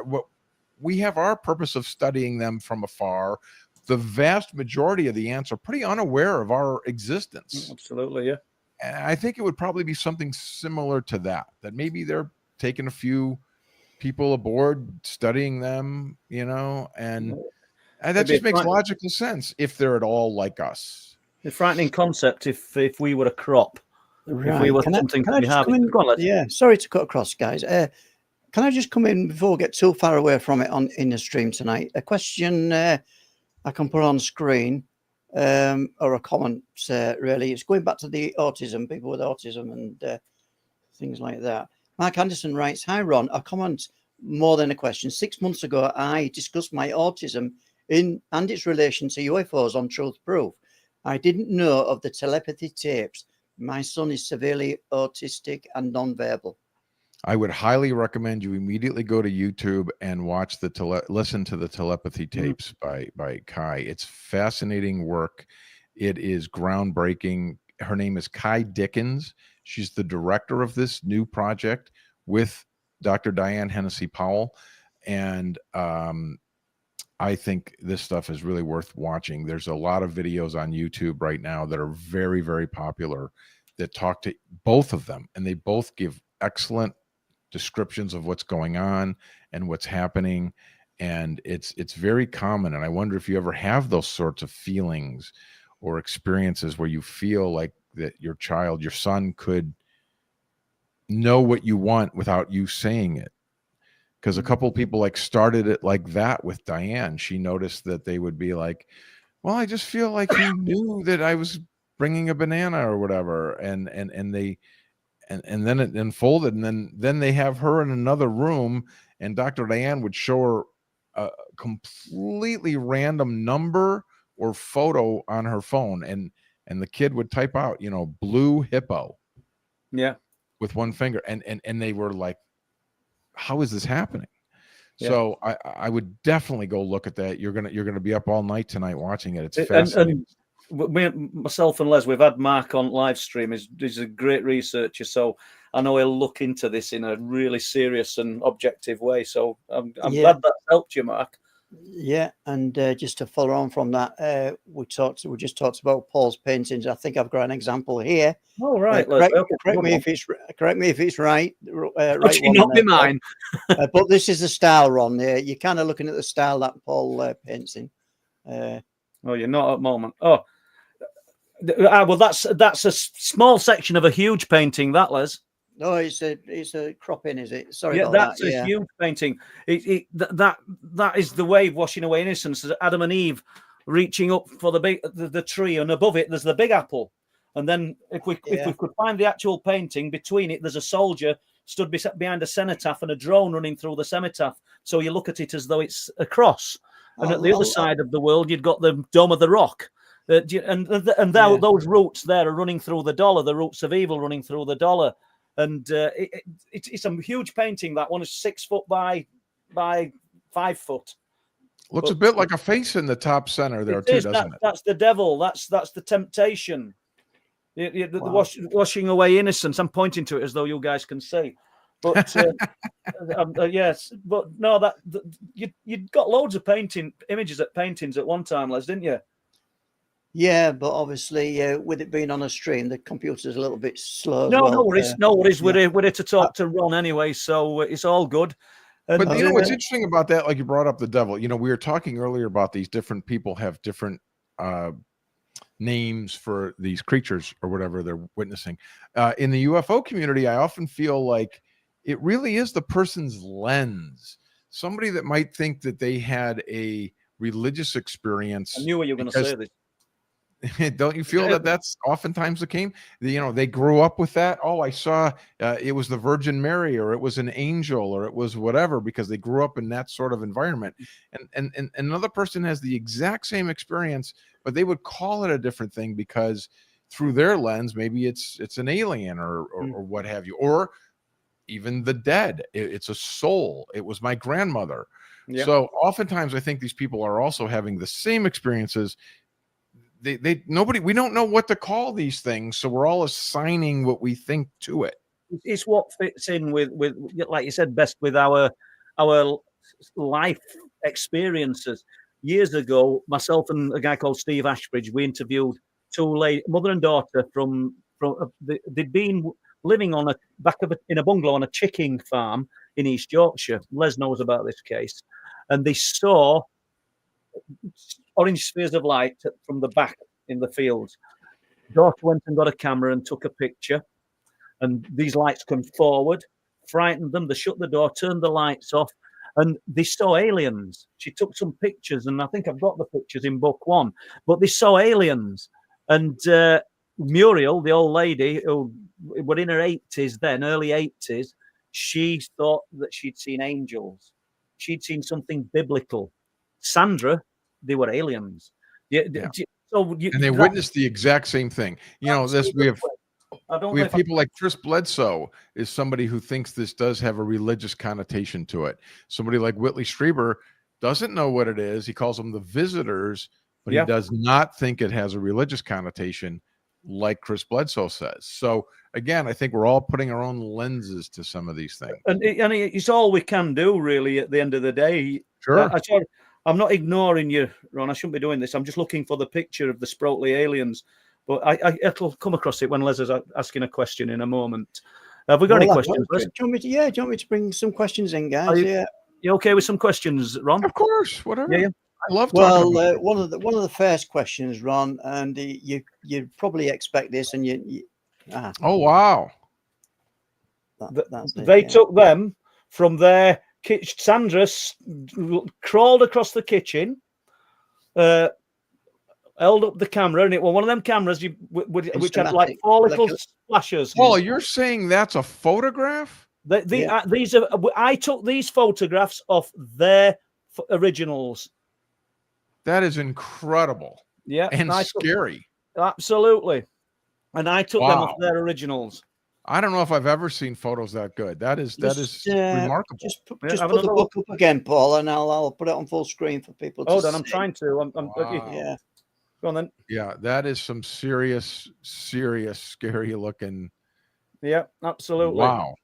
we have our purpose of studying them from afar. The vast majority of the ants are pretty unaware of our existence. Absolutely, yeah. And I think it would probably be something similar to that maybe they're taking a few people aboard, studying them, and that just makes logical sense if they're at all like us. A frightening concept if we were a crop. Right. If we were something to be having. Yeah, sorry to cut across, guys. Can I just come in before we get too far away from it in the stream tonight? A question I can put on screen, or a comment, really. It's going back to the autism, people with autism and things like that. Mark Anderson writes, hi, Ron. A comment more than a question. 6 months ago, I discussed my autism and its relation to UFOs on Truth Proof. I didn't know of the telepathy tapes. My son is severely autistic and nonverbal. I would highly recommend you immediately go to YouTube and watch listen to the telepathy tapes by Kai. It's fascinating work. It is groundbreaking. Her name is Kai Dickens. She's the director of this new project with Dr. Diane Hennessy Powell. And I think this stuff is really worth watching. There's a lot of videos on YouTube right now that are very, very popular that talk to both of them. And they both give excellent descriptions of what's going on and what's happening. And it's very common. And I wonder if you ever have those sorts of feelings or experiences where you feel like that your son could know what you want without you saying it. Because a couple of people started it like that with Diane. She noticed that they would be like, well, I just feel like he knew that I was bringing a banana or whatever. And then it unfolded. And then they have her in another room, and Dr. Diane would show her a completely random number or photo on her phone. And the kid would type out, blue hippo. Yeah. With one finger. And they were like, how is this happening? Yeah. So I would definitely go look at that. You're gonna be up all night tonight watching it. It's fascinating. And myself and Les, we've had Mark on live stream. He's a great researcher, so I know he'll look into this in a really serious and objective way. So I'm glad that helped you, Mark. Yeah, and just to follow on from that, we just talked about Paul's paintings. I think I've got an example here. Oh, right. Correct me if it's right. Right Actually, one not be there, Paul. mine. But this is the style, Ron. You're kind of looking at the style that Paul paints in. Oh, you're not at the moment. Oh, well, that's a small section of a huge painting. That, Les. No, it's a cropping, is it? Sorry Yeah, about that's that. a huge painting. That is the wave washing away innocence. Adam and Eve reaching up for the tree, and above it there's the big apple. And then if we could find the actual painting, between it there's a soldier stood behind a cenotaph and a drone running through the cenotaph. So you look at it as though it's a cross. And at the other side of the world, you've got the Dome of the Rock. Those roots there are running through the dollar, the roots of evil running through the dollar. And it's a huge painting. That one is 6 foot by 5 foot. Looks a bit like a face in the top center there too, doesn't it? That's the devil. That's the temptation. The washing away innocence. I'm pointing to it as though you guys can see. But yes, but no, you got loads of images at paintings at one time, Les, didn't you? Yeah, but obviously, with it being on a stream, the computer's a little bit slow. No worries. We're here to talk to Ron anyway, so it's all good. And, but you know what's interesting about that? Like you brought up the devil. You know, we were talking earlier about these different people have different names for these creatures or whatever they're witnessing. In the UFO community, I often feel like it really is the person's lens. Somebody that might think that they had a religious experience. I knew you were going to say this. Don't you feel that that's oftentimes the case? You know, they grew up with that. Oh, I saw it was the Virgin Mary, or it was an angel, or it was whatever, because they grew up in that sort of environment. And another person has the exact same experience, but they would call it a different thing because through their lens, maybe it's an alien or what have you, or even the dead. It's a soul. It was my grandmother. Yeah. So oftentimes I think these people are also having the same experiences. We don't know what to call these things, so we're all assigning what we think to it. It's what fits in with like you said, best with our life experiences. Years ago, myself and a guy called Steve Ashbridge, we interviewed two mother and daughter from they'd been living in a bungalow on a chicken farm in East Yorkshire. Les knows about this case, and they saw orange spheres of light from the back in the fields. Daughter went and got a camera and took a picture, and these lights come forward, frightened them. They shut the door, turned the lights off, and they saw aliens. She took some pictures, and I think I've got the pictures in book 1, but they saw aliens. And Muriel, the old lady who were in her 80s then, early 80s, she thought that she'd seen angels. She'd seen something biblical. Sandra, they were aliens. Yeah. So they witnessed the exact same thing. You know, we have people like Chris Bledsoe is somebody who thinks this does have a religious connotation to it. Somebody like Whitley Strieber doesn't know what it is. He calls them the visitors, but he does not think it has a religious connotation like Chris Bledsoe says. So again, I think we're all putting our own lenses to some of these things. And it's all we can do, really, at the end of the day. Sure. I'm not ignoring you, Ron. I shouldn't be doing this. I'm just looking for the picture of the sprotely aliens. But it'll come across it when Les is asking a question in a moment. Have we got any questions? Do you want me to bring some questions in, guys? You okay with some questions, Ron? Of course, whatever. Yeah. I love talking about one of the first questions, Ron, and you probably expect this, and oh wow! They took them from their kitchen. Sandra crawled across the kitchen, held up the camera, and it was one of them cameras which had like 4 little flashes. Oh, you're saying that's a photograph? These are. I took these photographs of their originals. That is incredible. Yeah, and scary. Absolutely. And I took them off their originals. I don't know if I've ever seen photos that good. That is remarkable. Just put the book up again, Paul, and I'll put it on full screen for people to see. Hold on, I'm trying to. Yeah. Go on then. Yeah, that is some serious, scary looking. Yeah, absolutely. Wow.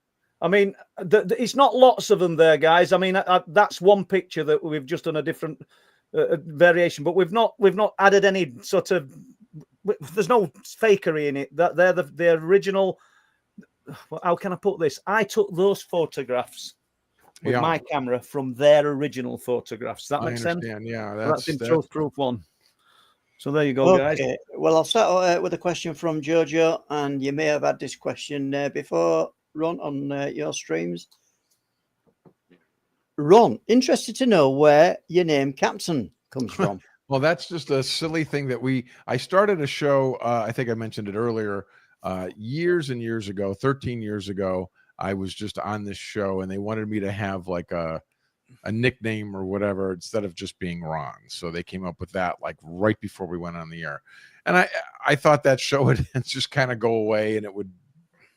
I mean, it's not lots of them there, guys. I mean, that's one picture that we've just done a different variation, but we've not added any sort of. There's no fakery in it. That they're the original. How can I put this? I took those photographs with my camera from their original photographs. That makes sense. Yeah, that's in proof one. So there you go, guys. Well, I'll start with a question from Jojo, and you may have had this question before, Ron, on your streams. Ron, interested to know where your name Captain comes from. Well, that's just a silly thing that I started a show, I think I mentioned it earlier, years and years ago, 13 years ago. I was just on this show, and they wanted me to have like a nickname or whatever instead of just being Ron. So they came up with that like right before we went on the air. And I thought that show would just kind of go away and it would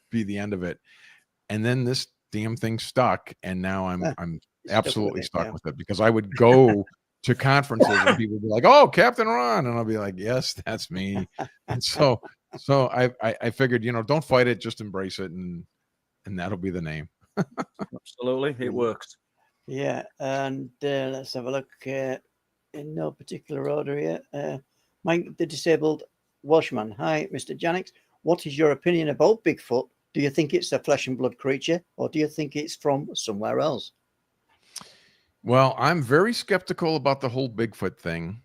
be the end of it. And then this damn thing stuck, and now I'm absolutely stuck with it, because I would go to conferences and people would be like, "Oh, Captain Ron," and I'll be like, "Yes, that's me." And so I figured, don't fight it, just embrace it, and that'll be the name. Absolutely, it works. Yeah, and let's have a look in no particular order here. Mike, the disabled Welshman. Hi, Mr. Janix. What is your opinion about Bigfoot? Do you think it's a flesh and blood creature, or do you think it's from somewhere else? Well, I'm very skeptical about the whole Bigfoot thing.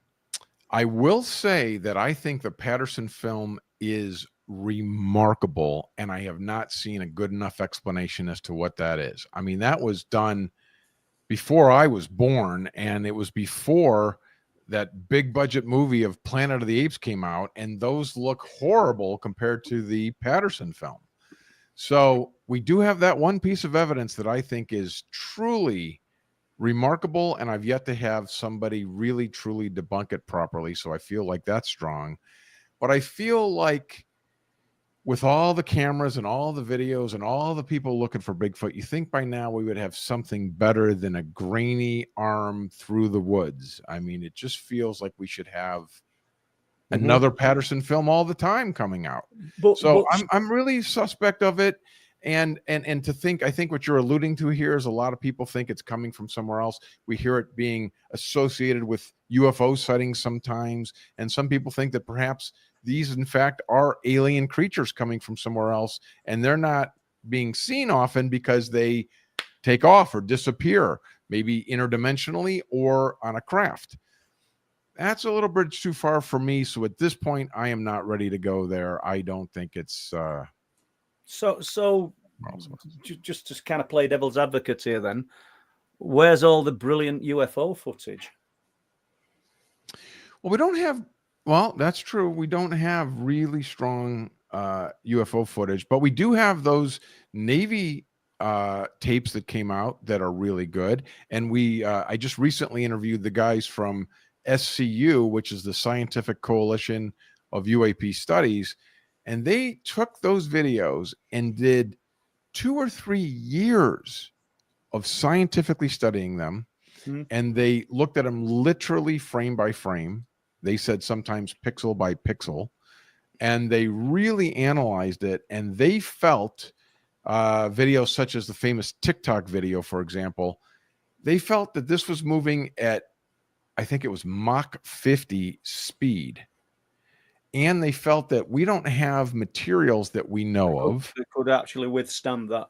I will say that I think the Patterson film is remarkable, and I have not seen a good enough explanation as to what that is. I mean, that was done before I was born, and it was before that big budget movie of Planet of the Apes came out, and those look horrible compared to the Patterson film. So we do have that one piece of evidence that I think is truly remarkable, and I've yet to have somebody really truly debunk it properly, so I feel like that's strong. But I feel like with all the cameras and all the videos and all the people looking for Bigfoot, you think by now we would have something better than a grainy arm through the woods. I mean, it just feels like we should have another Patterson film all the time coming out. I'm really suspect of it. And to think, I think what you're alluding to here is a lot of people think it's coming from somewhere else. We hear it being associated with UFO sightings sometimes. And some people think that perhaps these, in fact, are alien creatures coming from somewhere else. And they're not being seen often because they take off or disappear, maybe interdimensionally or on a craft. That's a little bit too far for me. So at this point, I am not ready to go there. I don't think it's... So just to kind of play devil's advocate here then, where's all the brilliant UFO footage? Well, we don't have... Well, that's true. We don't have really strong UFO footage, but we do have those Navy tapes that came out that are really good. And I just recently interviewed the guys from SCU, which is the Scientific Coalition of UAP Studies, and they took those videos and did 2 or 3 years of scientifically studying them, and they looked at them literally frame by frame. They said sometimes pixel by pixel, and they really analyzed it, and they felt videos such as the famous TikTok video, for example, they felt that this was moving at, I think it was Mach 50 speed. And they felt that we don't have materials that we know of that could actually withstand that.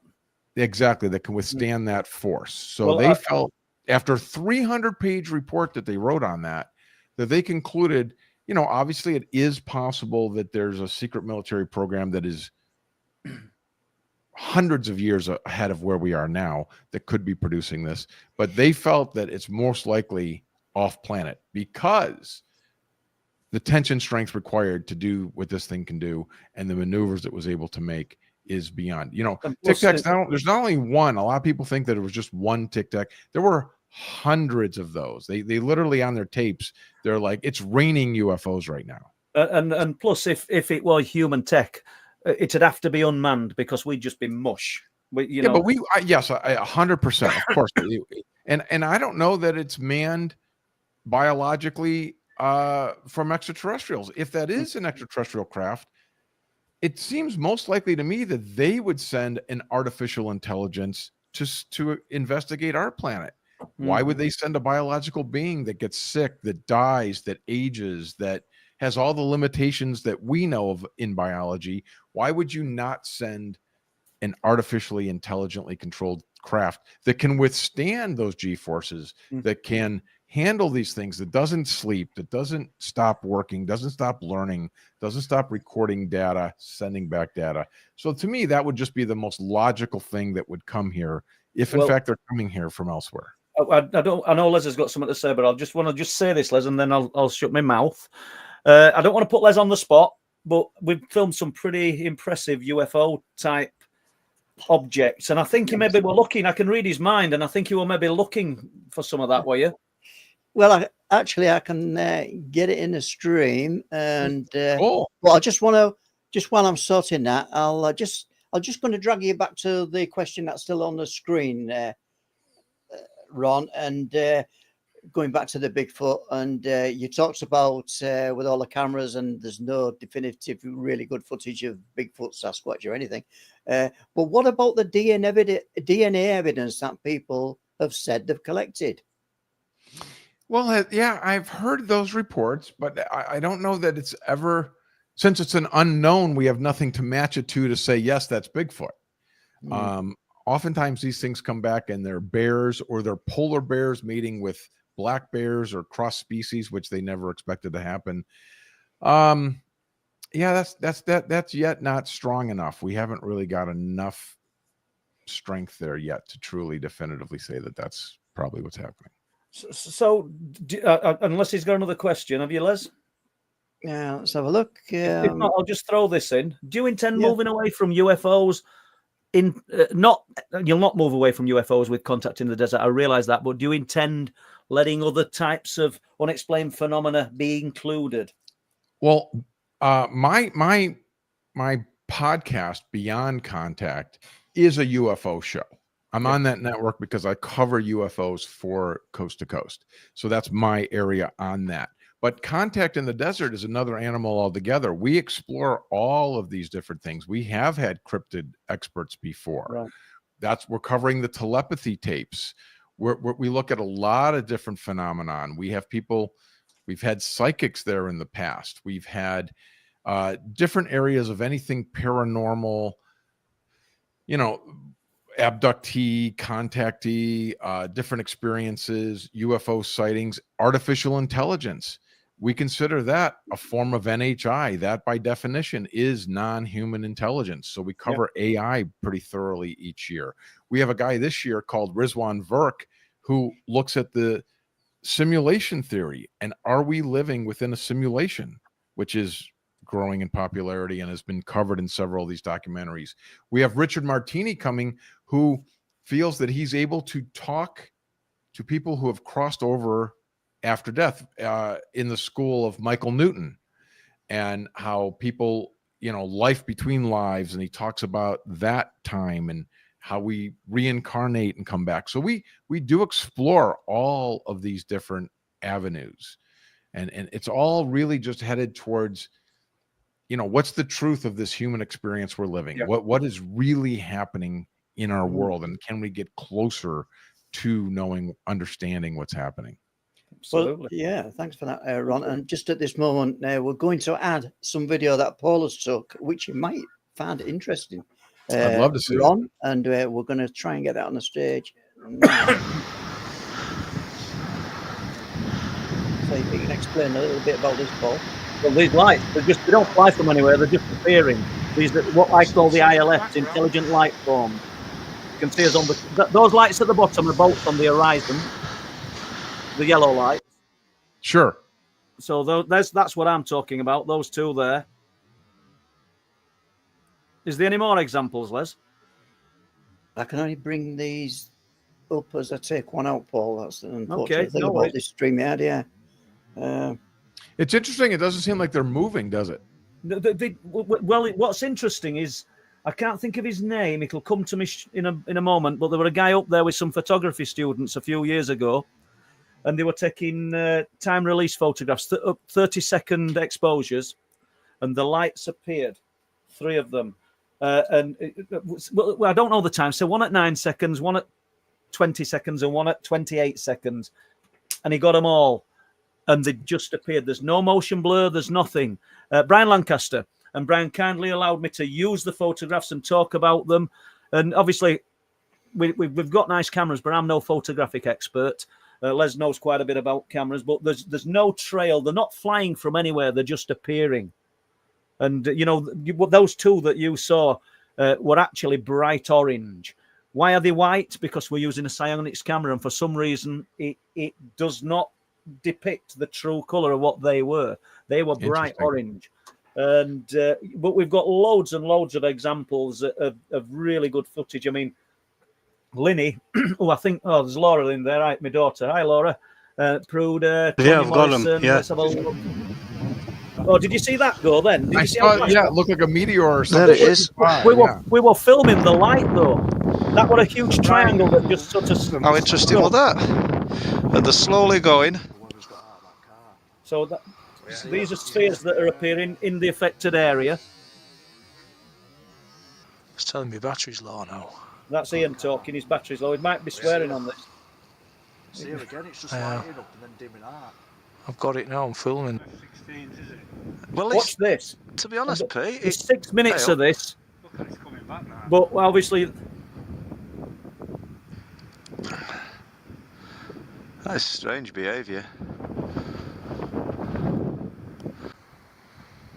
Exactly, that can withstand that force. So they felt, after a 300-page report that they wrote on that they concluded, obviously it is possible that there's a secret military program that is hundreds of years ahead of where we are now that could be producing this. But they felt that it's most likely off planet because the tension strength required to do what this thing can do and the maneuvers it was able to make is beyond. Tic Tacs, there's not only one. A lot of people think that it was just one Tic Tac. There were hundreds of those. They literally, on their tapes, they're like, it's raining UFOs right now. And plus, if it were human tech, it'd have to be unmanned because we'd just be much. But yes, 100%, of course. And I don't know that it's manned biologically from extraterrestrials. If that is an extraterrestrial craft, it seems most likely to me that they would send an artificial intelligence to investigate our planet. Why would they send a biological being that gets sick, that dies, that ages, that has all the limitations that we know of in biology? Why would you not send an artificially intelligently controlled craft that can withstand those G-forces, that can handle these things, that doesn't sleep, that doesn't stop working, doesn't stop learning, doesn't stop recording data, sending back data? So to me, that would just be the most logical thing that would come here, if in fact they're coming here from elsewhere. I know Les has got something to say, but I'll just want to say this, Les, and then I'll shut my mouth. I don't want to put Les on the spot, but we've filmed some pretty impressive UFO type objects, and I think he maybe were looking. I can read his mind, and I think you were maybe looking for some of that, were you? Well, I can get it in the stream, and Cool. well, I just want to, just while I'm sorting that, I'll just going to drag you back to the question that's still on the screen, Ron, and going back to the Bigfoot, and you talked about with all the cameras, and there's no definitive, really good footage of Bigfoot, Sasquatch, or anything. But what about the DNA evidence that people have said they've collected? Well, yeah, I've heard those reports, but I don't know that it's ever, since it's an unknown, we have nothing to match it to say, yes, that's Bigfoot. Oftentimes these things come back and they're bears, or they're polar bears mating with black bears, or cross species, which they never expected to happen. Yeah, that's yet not strong enough. We haven't really got enough strength there yet to truly definitively say that that's probably what's happening. So unless he's got another question, have you, Les? Yeah, let's have a look. If not, I'll just throw this in. Do you intend moving away from UFOs? You'll not move away from UFOs with Contact in the Desert. I realize that, but do you intend letting other types of unexplained phenomena be included? Well, my podcast, Beyond Contact, is a UFO show. I'm on that network because I cover UFOs for Coast to Coast. So that's my area on that. But Contact in the Desert is another animal altogether. We explore all of these different things. We have had cryptid experts before. Right. We're covering the telepathy tapes. We look at a lot of different phenomenon. We have people, we've had psychics there in the past. We've had different areas of anything paranormal, abductee, contactee, different experiences, UFO sightings, artificial intelligence. We consider that a form of NHI. That by definition is non-human intelligence. So we cover AI pretty thoroughly each year. We have a guy this year called Rizwan Verk who looks at the simulation theory, and are we living within a simulation, which is growing in popularity and has been covered in several of these documentaries. We have Richard Martini coming, who feels that he's able to talk to people who have crossed over after death, in the school of Michael Newton, and how people, life between lives. And he talks about that time and how we reincarnate and come back. So we do explore all of these different avenues, and it's all really just headed towards, what's the truth of this human experience we're living? What is really happening in our world, and can we get closer to understanding what's happening? Absolutely. Well, yeah, thanks for that, Ron. And just at this moment, we're going to add some video that Paul has took, which you might find interesting. I'd love to see Ron, and we're going to try and get that on the stage. So if you can explain a little bit about this, Paul. Well, these lights, they don't fly from anywhere, they're just appearing. These are what I call the ILFs, intelligent light forms. You can see us on those lights at the bottom are boats on the horizon, the yellow lights. Sure. So that's what I'm talking about, those two there. Is there any more examples, Les? I can only bring these up as I take one out, Paul. That's the unfortunate thing about this stream. Yeah. It's interesting. It doesn't seem like they're moving, does it? Well, what's interesting is I can't think of his name. It'll come to me in a moment. But there were a guy up there with some photography students a few years ago, and they were taking time release photographs, 30-second exposures, and the lights appeared 3 of them. Well, I don't know the time. So one at 9 seconds, one at 20 seconds, and one at 28 seconds. And he got them all. And they just appeared. There's no motion blur. There's nothing. Brian Lancaster. And Brian kindly allowed me to use the photographs and talk about them. And obviously, we've got nice cameras, but I'm no photographic expert. Les knows quite a bit about cameras, but there's no trail. They're not flying from anywhere. They're just appearing. And, those 2 that you saw were actually bright orange. Why are they white? Because we're using a psionics camera, and for some reason, it does not depict the true color of what they were. They were bright orange. And but we've got loads and loads of examples of really good footage. I mean, Linny, there's Laura in there, right? My daughter. Hi, Laura. Prude. Yeah, I've got them. Yeah. Let's have a look. Oh, did you see that go then? Did you see it looked like a meteor or something. There it is. We were filming the light though. That was a huge triangle that just sort of. How interesting was that? And they're slowly going. So these are spheres that are appearing in the affected area. It's telling me battery's low now. That's Ian talking. His battery's low. He might be swearing on this. See her again, it's just lighting up and then dimming out. I've got it now, I'm filming. 16, is it? Well, watch this. To be honest, Pete, it's 6 minutes of this. Look, it's coming back now. But obviously, that's strange behaviour.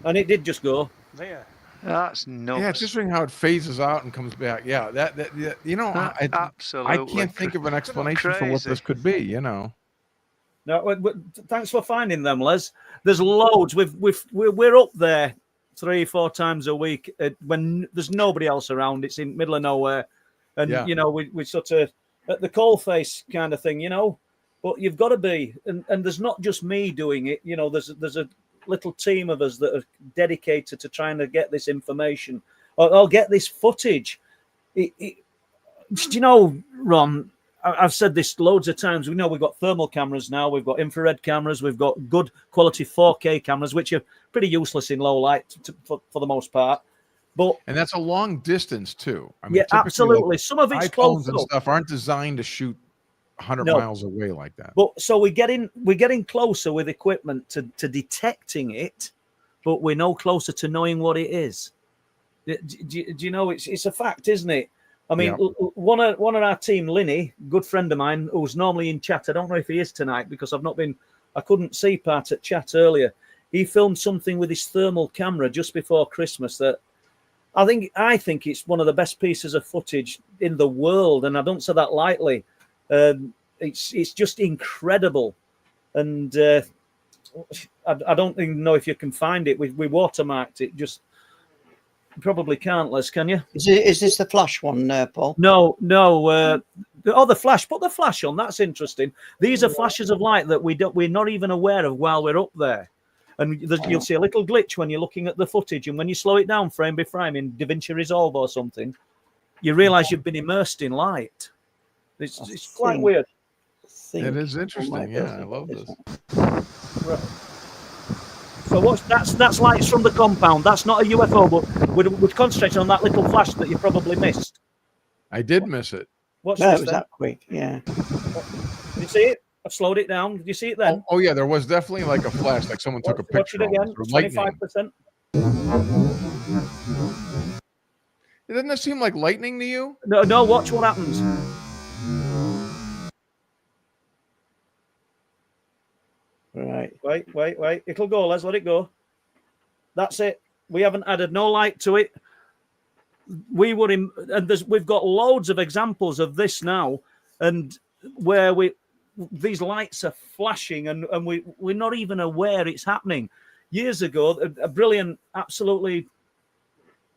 And it did just go. There. That's nuts. Yeah, it's interesting how it phases out and comes back. Yeah, absolutely. I can't think of an explanation for what this could be. No, thanks for finding them, Les. There's loads. We're up there 3-4 times a week when there's nobody else around. It's in the middle of nowhere, and we sort of at the coalface kind of thing, But you've got to be, and there's not just me doing it. There's a little team of us that are dedicated to trying to get this information or get this footage. Do you know, Ron? I've said this loads of times. We know we've got thermal cameras now. We've got infrared cameras. We've got good quality 4K cameras, which are pretty useless in low light for the most part. And that's a long distance too. I mean, yeah, absolutely. Some of it's close and stuff aren't designed to shoot 100 miles away like that. But so we're getting closer with equipment to detecting it, but we're no closer to knowing what it is. Do you know? It's a fact, isn't it? I mean, one of our team, Linny, good friend of mine, who's normally in chat. I don't know if he is tonight because I couldn't see part at chat earlier. He filmed something with his thermal camera just before Christmas that I think it's one of the best pieces of footage in the world, and I don't say that lightly. It's just incredible, and I don't even know if you can find it. We watermarked it. Just probably can't, Les, can you? Is this the flash one, Paul? No. The flash. Put the flash on. That's interesting. These are flashes of light that we're not even aware of while we're up there. And you'll see a little glitch when you're looking at the footage, and when you slow it down frame by frame in DaVinci Resolve or something, you realise you've been immersed in light. It's quite weird. It is interesting. I love this. Right. So that's lights from the compound. That's not a UFO, but we're concentrating on that little flash that you probably missed. I did miss it. What's this? Was that quick? Yeah. Did you see it? I've slowed it down. Did you see it then? Oh yeah, there was definitely like a flash, like someone took a picture. Watch it again. 25%. Doesn't that seem like lightning to you? No. Watch what happens. Right. Wait. It'll go. Let's let it go. That's it. We haven't added no light to it. We've got loads of examples of this now, and where these lights are flashing, and we're not even aware it's happening. Years ago, a brilliant, absolutely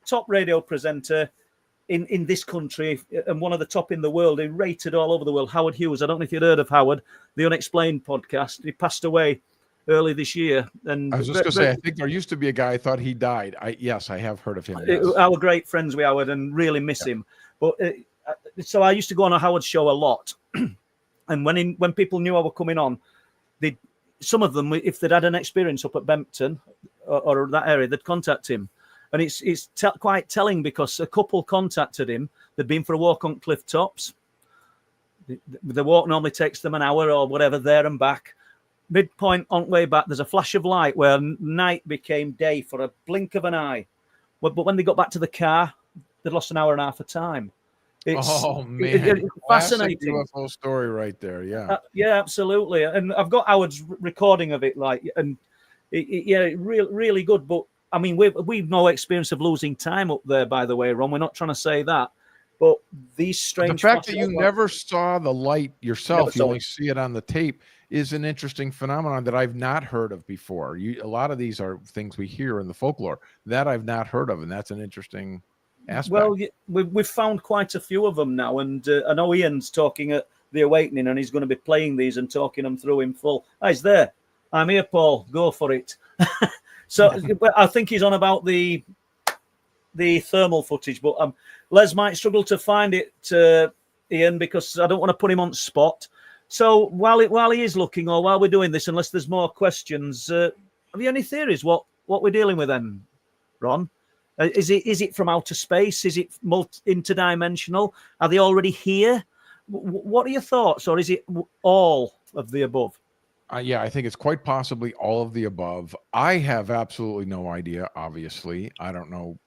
top radio presenter in this country and one of the top in the world, he rated all over the world, Howard Hughes. I don't know if you'd heard of Howard, the Unexplained podcast. He passed away early this year. And I was just going to say, I think there used to be a guy, I thought he died. Yes, I have heard of him. Yes. Our great friends with Howard and really miss him. But so I used to go on a Howard show a lot. And when people knew I were coming on, some of them, if they'd had an experience up at Bempton or that area, they'd contact him. And it's quite telling because a couple contacted him. They'd been for a walk on cliff tops. The walk normally takes them an hour or whatever there and back. Midpoint on way back, there's a flash of light where night became day for a blink of an eye. But when they got back to the car, they'd lost an hour and a half of time. It's fascinating UFO story right there. Yeah, yeah, absolutely. And I've got Howard's recording of it, really good. But I mean, we've no experience of losing time up there, by the way, Ron. We're not trying to say that. But these strange... The fact that you never saw the light yourself, you only see it on the tape, is an interesting phenomenon that I've not heard of before. A lot of these are things we hear in the folklore that I've not heard of, and that's an interesting aspect. Well, we've found quite a few of them now, and I know Ian's talking at The Awakening, and he's going to be playing these and talking them through in full. Oh, he's there. I'm here, Paul. Go for it. So I think he's on about the thermal footage, but Les might struggle to find it, Ian, because I don't want to put him on the spot. So while he is looking, or while we're doing this, unless there's more questions, have you any theories what we're dealing with then, Ron? Is it from outer space? Is it interdimensional? Are they already here? What are your thoughts, or is it all of the above? Yeah, I think it's quite possibly all of the above. I have absolutely no idea. Obviously, I don't know.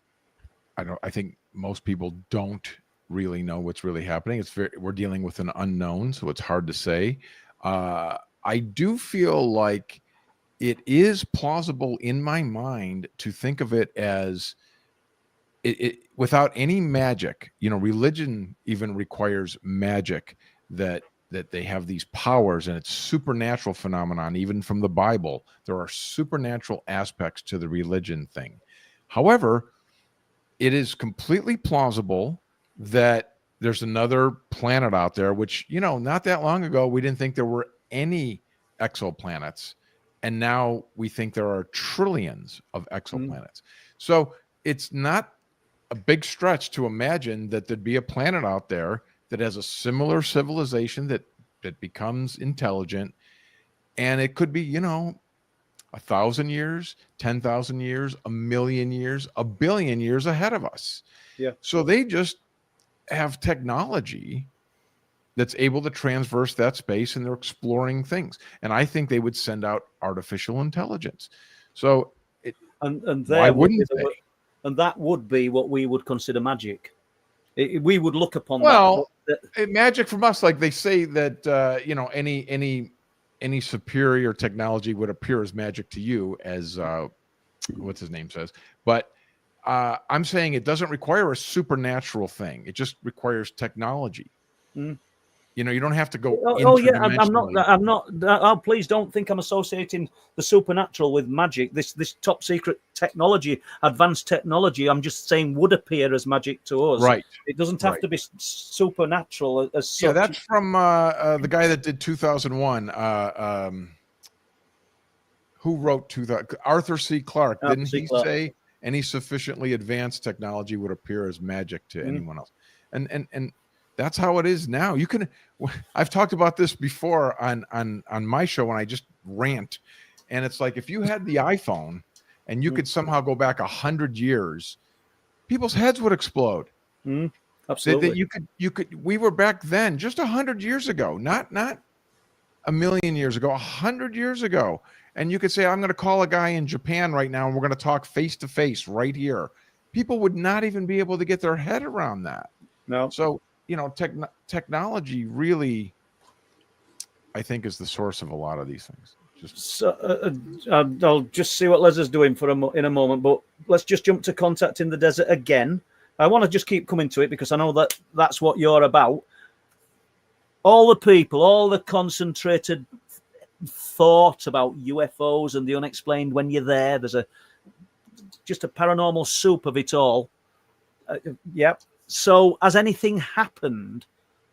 I think most people don't really know what's really happening. We're dealing with an unknown, so it's hard to say. I do feel like it is plausible in my mind to think of it as it without any magic. Religion even requires magic, that they have these powers, and it's supernatural phenomenon. Even from the Bible, there are supernatural aspects to the religion thing. However, it is completely plausible that there's another planet out there, which, not that long ago, we didn't think there were any exoplanets. And now we think there are trillions of exoplanets. So it's not a big stretch to imagine that there'd be a planet out there that has a similar civilization that becomes intelligent. And it could be, 1,000 years, 10,000 years, 1,000,000 years, 1,000,000,000 years ahead of us. Yeah. So they just have technology that's able to traverse that space, and they're exploring things. And I think they would send out artificial intelligence. So why wouldn't they? And that would be what we would consider magic. We would look upon magic from us, like they say that any superior technology would appear as magic to you, as what's his name says. But I'm saying it doesn't require a supernatural thing. It just requires technology. You don't have to go. I'm not. Please don't think I'm associating the supernatural with magic. This top secret technology, advanced technology, I'm just saying would appear as magic to us. Right. It doesn't have to be supernatural as such. Yeah, that's from the guy that did 2001. Who wrote 2000? Arthur C. Clarke. Didn't he say any sufficiently advanced technology would appear as magic to anyone else? And that's how it is now. I've talked about this before on my show when I just rant, and it's like if you had the iPhone and you could somehow go back 100 years, people's heads would explode. Absolutely. We were back then just 100 years ago, not 1,000,000 years ago, 100 years ago. And you could say, I'm going to call a guy in Japan right now, and we're going to talk face to face right here. People would not even be able to get their head around that. No. So, technology really, I think, is the source of a lot of these things. I'll just see what Les is doing in a moment, but let's just jump to Contact in the Desert again. I want to just keep coming to it because I know that's what you're about. All the people, all the concentrated thought about UFOs and the unexplained when you're there. There's just a paranormal soup of it all. Yep. So has anything happened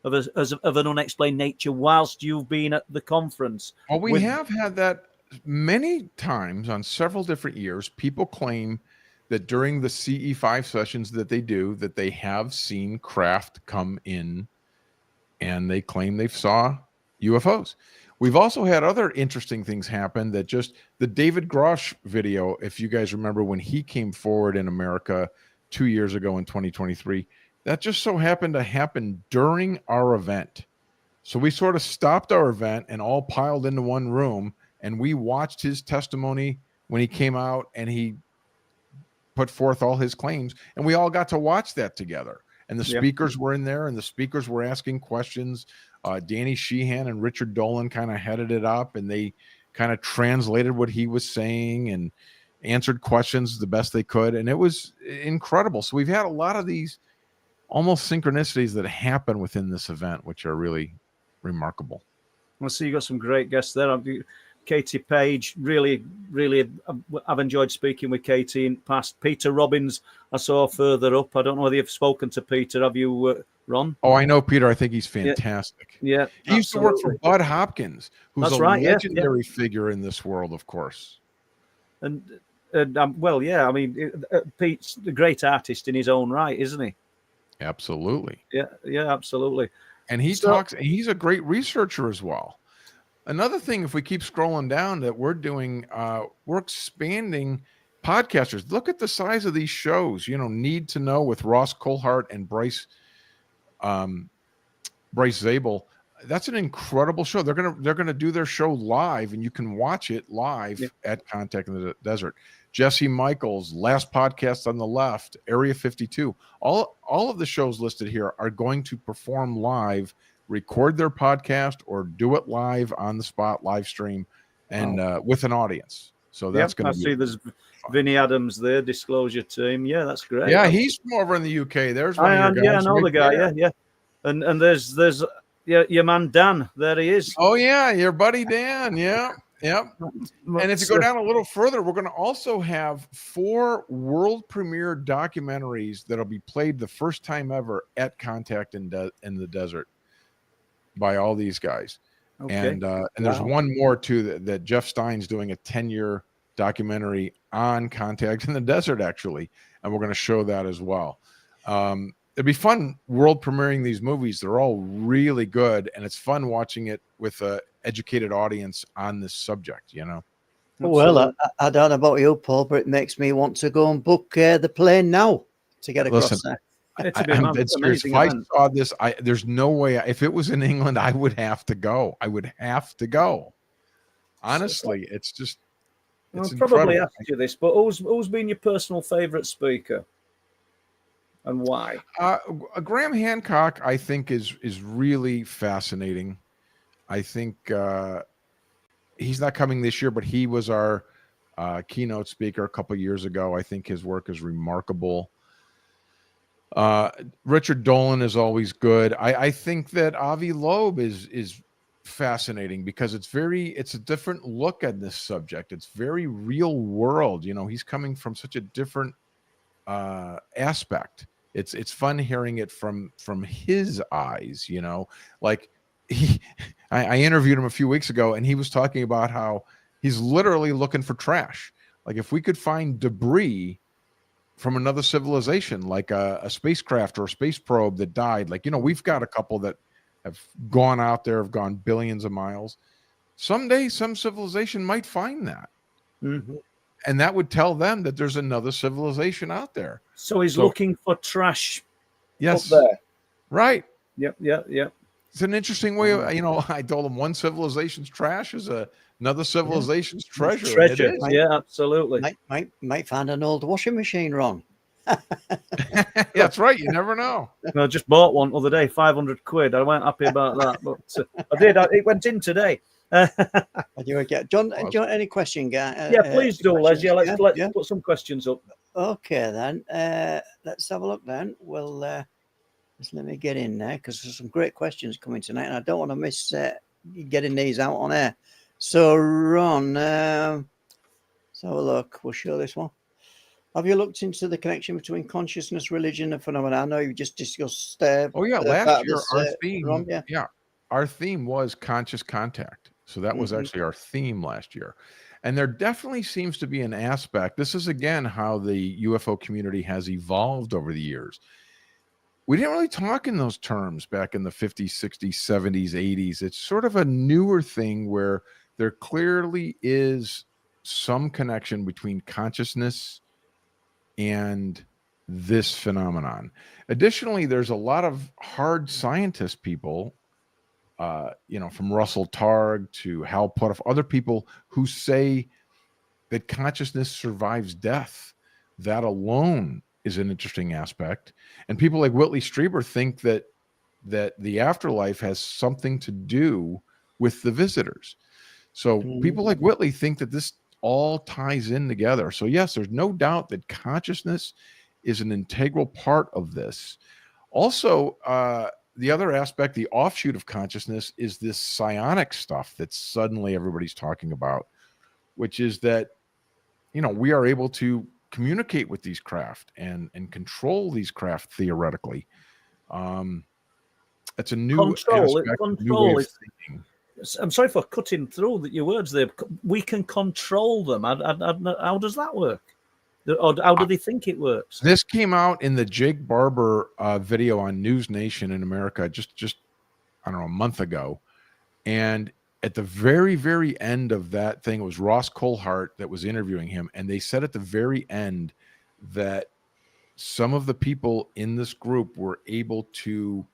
of an unexplained nature whilst you've been at the conference? Well, we have had that many times on several different years. People claim that during the CE5 sessions that they do, that they have seen craft come in, and they claim they saw UFOs. We've also had other interesting things happen that just the David Grosh video, if you guys remember when he came forward in America 2 years ago in 2023, that just so happened to happen during our event. So we sort of stopped our event and all piled into one room, and we watched his testimony when he came out and he put forth all his claims, and we all got to watch that together. And the speakers were in there, and the speakers were asking questions. Danny Sheehan and Richard Dolan kind of headed it up, and they kind of translated what he was saying and answered questions the best they could. And it was incredible. So we've had a lot of these almost synchronicities that happen within this event, which are really remarkable. Well, see, you got some great guests there. Katie Page, really, I've enjoyed speaking with Katie in past. Peter Robbins, I saw further up. I don't know whether you've spoken to Peter. Have you, Ron? Oh, I know Peter. I think he's fantastic. Yeah, he used to work for Bud Hopkins, who's a legendary figure in this world, of course. And well, yeah, I mean, Pete's a great artist in his own right, isn't he? Absolutely. Yeah, absolutely. And he talks. He's a great researcher as well. Another thing, if we keep scrolling down, that we're doing, we're expanding podcasters. Look at the size of these shows. Need to Know with Ross Coulthart and Bryce Zabel. That's an incredible show. They're gonna do their show live, and you can watch it live at Contact in the Desert. Jesse Michaels, Last Podcast on the Left, Area 52. All of the shows listed here are going to perform live, record their podcast, or do it live on the spot, live stream, and with an audience. So that's going to be. I see there's Vinny Adams there, Disclosure Team. Yeah, that's great. Yeah, he's from over in the UK. There's one of your guys. Yeah, I know the guy. Yeah. And there's your man Dan. There he is. Oh yeah, your buddy Dan. Yeah. And if you go down a little further, we're going to also have 4 world premiere documentaries that'll be played the first time ever at Contact in the Desert by all these guys. Okay. And there's one more too that Jeff Stein's doing a 10-year documentary on Contact in the Desert, actually, and we're going to show that as well. It'd be fun world premiering these movies. They're all really good, and it's fun watching it with a educated audience on this subject. Well, I don't know about you, Paul, but it makes me want to go and book the plane now to get across there. If I saw this, there's no way. If it was in England, I would have to go. Honestly, it's just. I'll probably ask you this, but who's been your personal favorite speaker, and why? Graham Hancock, I think, is really fascinating. I think he's not coming this year, but he was our keynote speaker a couple years ago. I think his work is remarkable. Richard Dolan is always good. I think that Avi Loeb is fascinating because it's a different look at this subject. It's very real world. He's coming from such a different aspect. It's fun hearing it from his eyes. Like I interviewed him a few weeks ago, and he was talking about how he's literally looking for trash. Like if we could find debris from another civilization, like a spacecraft or a space probe that died. Like, we've got a couple that have gone out there, have gone billions of miles. Someday, some civilization might find that. Mm-hmm. And that would tell them that there's another civilization out there. So he's looking for trash. Yes. Up there. Right. Yep. It's an interesting way of, I told him one civilization's trash is another civilization's treasure. Treasure. Yeah, absolutely. Might find an old washing machine, Ron. That's right. You never know. I just bought one the other day, 500 quid. I weren't happy about that, but I did. It went in today. John, any guy? Yeah, please do, Les. Yeah, let's put some questions up. Okay, then. Let's have a look then. Well, just let me get in there because there's some great questions coming tonight, and I don't want to miss getting these out on air. So, Ron, let's have a look. We'll show this one. Have you looked into the connection between consciousness, religion, and phenomena? I know you just discussed. Last year our theme, Ron, our theme was conscious contact. So that was actually our theme last year. And there definitely seems to be an aspect. This is again how the UFO community has evolved over the years. we didn't really talk in those terms back in the 50s, 60s, 70s, 80s. It's sort of a newer thing where there clearly is some connection between consciousness and this phenomenon. Additionally, there's a lot of hard scientist people, from Russell Targ to Hal Puthoff, other people who say that consciousness survives death. That alone is an interesting aspect. And people like Whitley Strieber think that the afterlife has something to do with the visitors. So people like Whitley think that this all ties in together. So yes, there's no doubt that consciousness is an integral part of this. Also, the other aspect, the offshoot of consciousness, is this psionic stuff that suddenly everybody's talking about, which is that, we are able to communicate with these craft and control these craft theoretically. It's a new aspect, new way of thinking. I'm sorry for cutting through your words there. We can control them. How does that work? Or how do they think it works? This came out in the Jake Barber video on News Nation in America just I don't know, a month ago. And at the very, very end of that thing, it was Ross Coulthart that was interviewing him. And they said at the very end that some of the people in this group were able to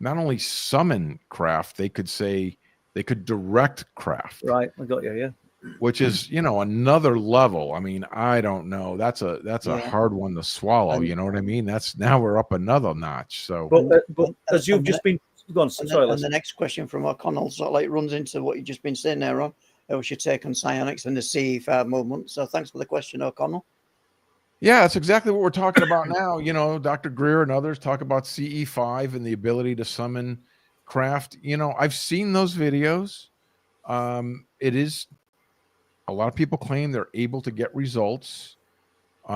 not only summon craft, they could direct craft. Right, I got you, yeah. Which is, another level. I mean, I don't know. That's a hard one to swallow. You know what I mean? Now we're up another notch. So, but as you've just been gone, sorry. And the next question from O'Connell sort of like runs into what you've just been saying there, Ron. What's your take on psionics and the CE5 movement? So, thanks for the question, O'Connell. Yeah, that's exactly what we're talking about now. Dr. Greer and others talk about CE5 and the ability to summon craft. I've seen those videos. It is. A lot of people claim they're able to get results. It's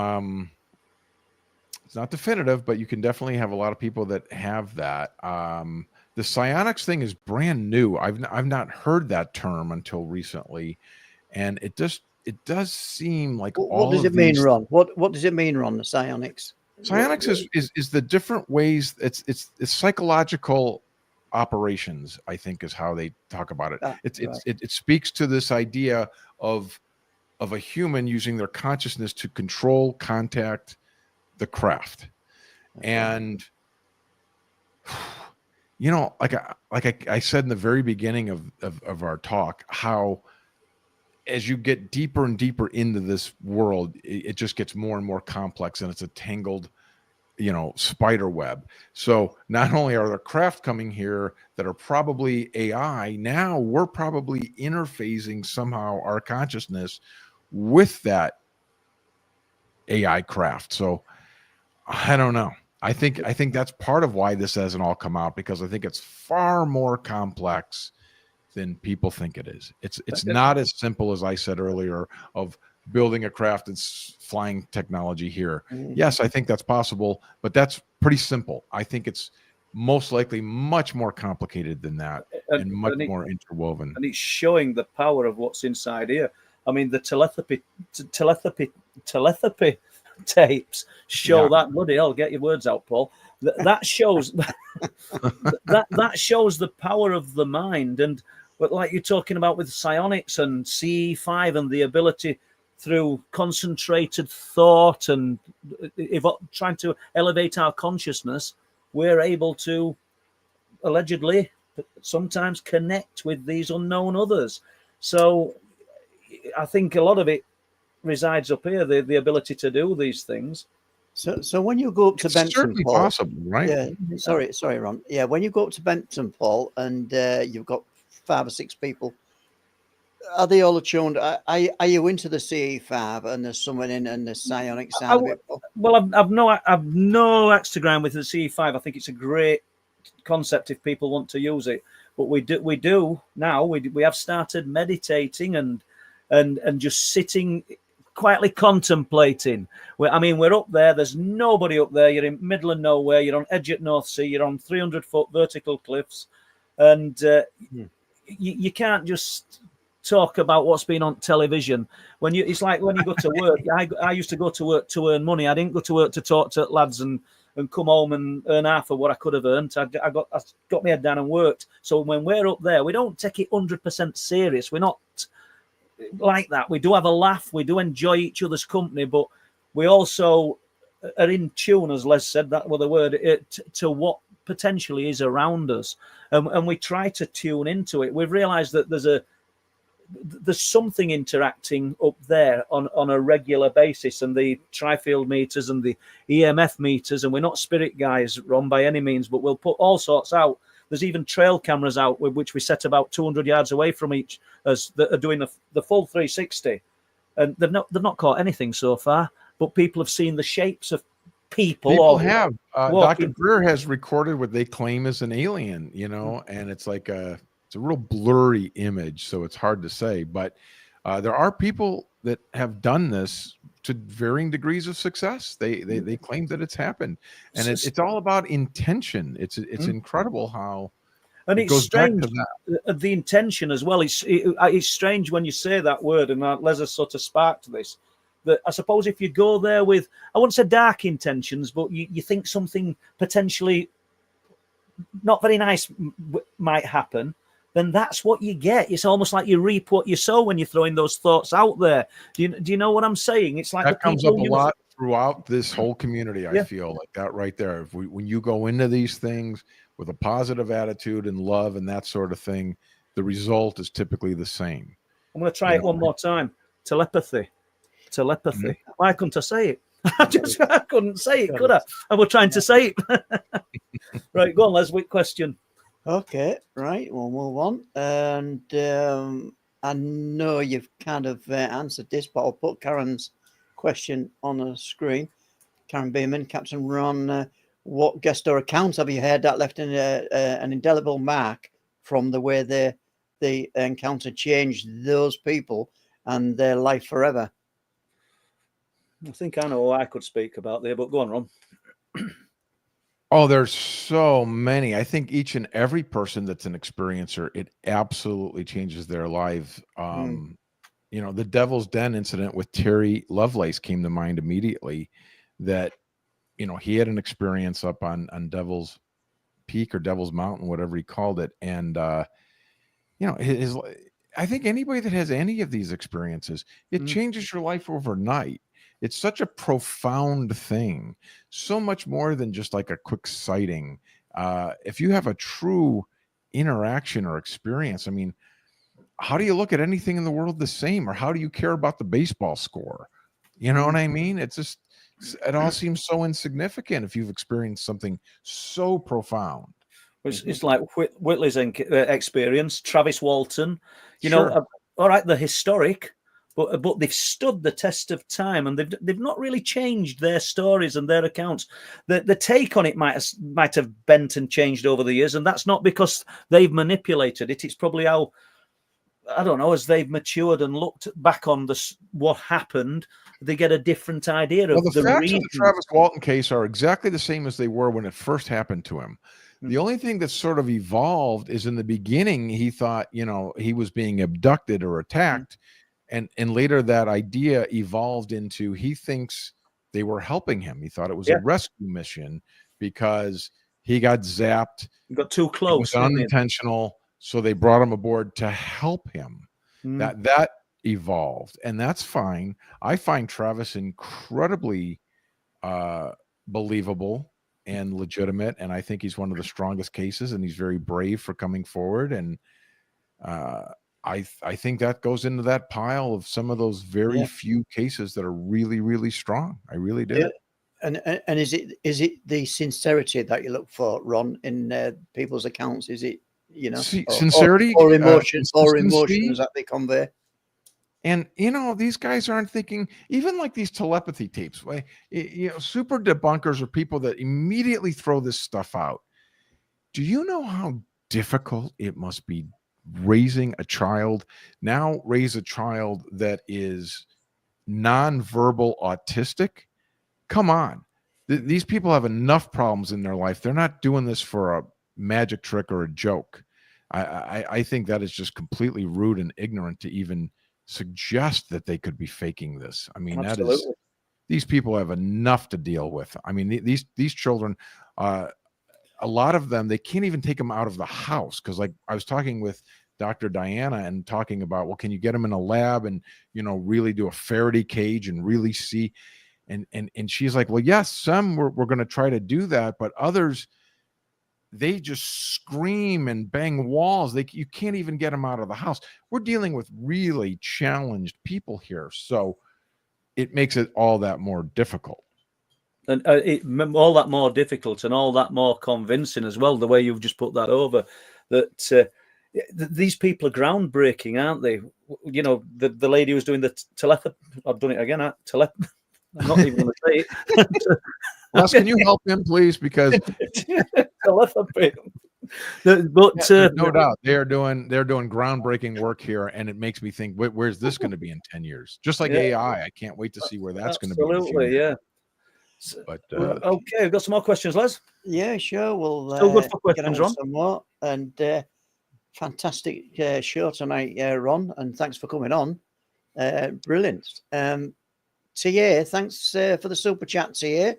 not definitive, but you can definitely have a lot of people that have that. The psionics thing is brand new. I've not heard that term until recently, and it does seem like what does it mean, Ron? What does it mean, Ron? The psionics. Psionics is the different ways. It's psychological operations, I think, is how they talk about it. It speaks to this idea of a human using their consciousness to control, contact the craft. And like I said in the very beginning of our talk, how as you get deeper and deeper into this world, it just gets more and more complex, and it's a tangled spider web. So not only are there craft coming here that are probably AI, now we're probably interfacing somehow our consciousness with that AI craft. So I don't know. I think that's part of why this hasn't all come out, because I think it's far more complex than people think it is. It's not as simple as I said earlier of building a craft and flying technology here. Yes, I think that's possible, but that's pretty simple. I think it's most likely much more complicated than that, and much more interwoven. And it's showing the power of what's inside here. I mean, the telepathy tapes show that. Bloody hell, get your words out, Paul. That shows that shows the power of the mind. And but like you're talking about with psionics and CE5 and the ability through concentrated thought and trying to elevate our consciousness, we're able to allegedly sometimes connect with these unknown others. So I think a lot of it resides up here, the ability to do these things. So when you go up to Benton, certainly Paul, possible, right? Yeah. Sorry, Ron. Yeah, when you go up to Benton, Paul, and you've got 5 or 6 people, are they all attuned? Are you into the CE5 and the summoning and the psionic side of it? Well, I've no axe to grind with the CE5. I think it's a great concept if people want to use it. But we do now. We have started meditating and just sitting quietly contemplating. We're up there. There's nobody up there. You're in middle of nowhere. You're on edge at North Sea. You're on 300-foot vertical cliffs, and you can't just talk about what's been on television. It's like when you go to work. I used to go to work to earn money. I didn't go to work to talk to lads and and come home and earn half of what I could have earned. I got my head down and worked. So when we're up there, we don't take it 100% serious. We're not like that. We do have a laugh. We do enjoy each other's company, but we also are in tune, as Les said, that was the word, to what potentially is around us. And we try to tune into it. We've realized that there's something interacting up there on a regular basis, and the tri-field meters and the EMF meters, and we're not spirit guys, Ron, by any means, but we'll put all sorts out. There's even trail cameras out, which we set about 200 yards away from each us, that are doing the full 360, and they've not caught anything so far, but people have seen the shapes of people have. Dr. Greer has recorded what they claim is an alien, and it's like it's a real blurry image, so it's hard to say. But there are people that have done this to varying degrees of success. They claim that it's happened, and it's all about intention. It's incredible how. And it it's strange, the intention as well. It's strange when you say that word, and Les has sort of sparked this. That I suppose if you go there with, I wouldn't say dark intentions, but you think something potentially not very nice might happen, then that's what you get. It's almost like you reap what you sow when you're throwing those thoughts out there. Do you know what I'm saying? It's like that comes up a lot throughout this whole community. I feel like that right there. When you go into these things with a positive attitude and love and that sort of thing, the result is typically the same. I'm going to try it one more time. Telepathy. Mm-hmm. Why couldn't I say it? I couldn't say it, could I? I was trying to say it. Right, go on, Les, with question. Okay, right, we'll move on. And I know you've kind of answered this, but I'll put Karen's question on the screen. Karen Beeman, Captain Ron, what guest or accounts have you heard that left an indelible mark from the way the encounter changed those people and their life forever? I think I know what I could speak about there, but go on, Ron. Oh, there's so many. I think each and every person that's an experiencer, it absolutely changes their life. The Devil's Den incident with Terry Lovelace came to mind immediately. That, he had an experience up on Devil's Peak or Devil's Mountain, whatever he called it. And, I think anybody that has any of these experiences, it changes your life overnight. It's such a profound thing, so much more than just like a quick sighting. If you have a true interaction or experience, I mean, how do you look at anything in the world the same? Or how do you care about the baseball score? You know what I mean? It all seems so insignificant if you've experienced something so profound. It's like Whitley's experience, Travis Walton, Sure. All right, they're historic, but they've stood the test of time, and they've not really changed their stories and their accounts. The take on it might have bent and changed over the years, and that's not because they've manipulated it. It's probably how, I don't know, as they've matured and looked back on what happened, they get a different idea of the facts reasons. of the Travis Walton case are exactly the same as they were when it first happened to him. The only thing that's sort of evolved is in the beginning, he thought, he was being abducted or attacked. And later that idea evolved into, he thinks they were helping him. He thought it was a rescue mission because he got zapped. He got too close. It was unintentional. So they brought him aboard to help him. That evolved, and that's fine. I find Travis incredibly believable and legitimate, and I think he's one of the strongest cases, and he's very brave for coming forward. And I think that goes into that pile of some of those very few cases that are really, really strong. I really do. Yeah. And is it the sincerity that you look for, Ron, in people's accounts? Is it, sincerity or emotions that they convey? And these guys aren't thinking, even like these telepathy tapes. Super debunkers are people that immediately throw this stuff out. Do you know how difficult it must be raising a child? Now raise a child that is nonverbal autistic. Come on. These people have enough problems in their life. They're not doing this for a magic trick or a joke. I think that is just completely rude and ignorant to even suggest that they could be faking this. I mean, Absolutely. these people have enough to deal with. I mean, these children, a lot of them, they can't even take them out of the house. Cause like I was talking with Dr. Diana and talking about, well, can you get them in a lab and, really do a Faraday cage and really see? And she's like, well, yes, some we're going to try to do that, but others, they just scream and bang walls. You can't even get them out of the house. We're dealing with really challenged people here. So it makes it all that more difficult. And all that more difficult and all that more convincing as well, the way you've just put that over, that these people are groundbreaking, aren't they? The lady who was doing the telepathy, I've done it again, I'm not even going to say it. Les, can you help him, please? Because telepathy. No doubt they're doing groundbreaking work here, and it makes me think, where's this going to be in 10 years? Just like AI, I can't wait to see where that's going to be. Absolutely, yeah. But okay, we've got some more questions, Les. Yeah, sure. We'll still good for questions, Ron. Some more, and fantastic show tonight, Ron, and thanks for coming on. Brilliant. TA, thanks for the super chat, TA.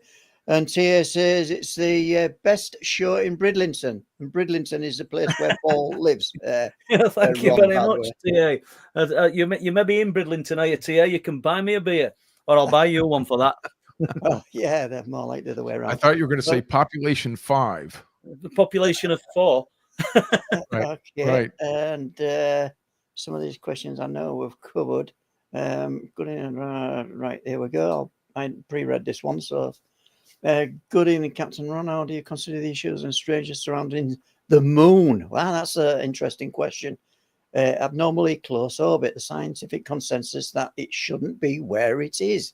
And TA says it's the best show in Bridlington. And Bridlington is the place where Paul lives. Thank you very much, TA. You may be in Bridlington, are you, TA? You can buy me a beer, or I'll buy you one for that. Oh, yeah, they're more like the other way around. I thought you were going to say population 5. The population of 4. Right. Okay. Right. And some of these questions I know we've covered. Good evening. Right, here we go. I pre-read this one, so good evening, Captain Ron. How do you consider the issues and strangers surrounding the moon? Wow, that's an interesting question. Abnormally close orbit, the scientific consensus that it shouldn't be where it is.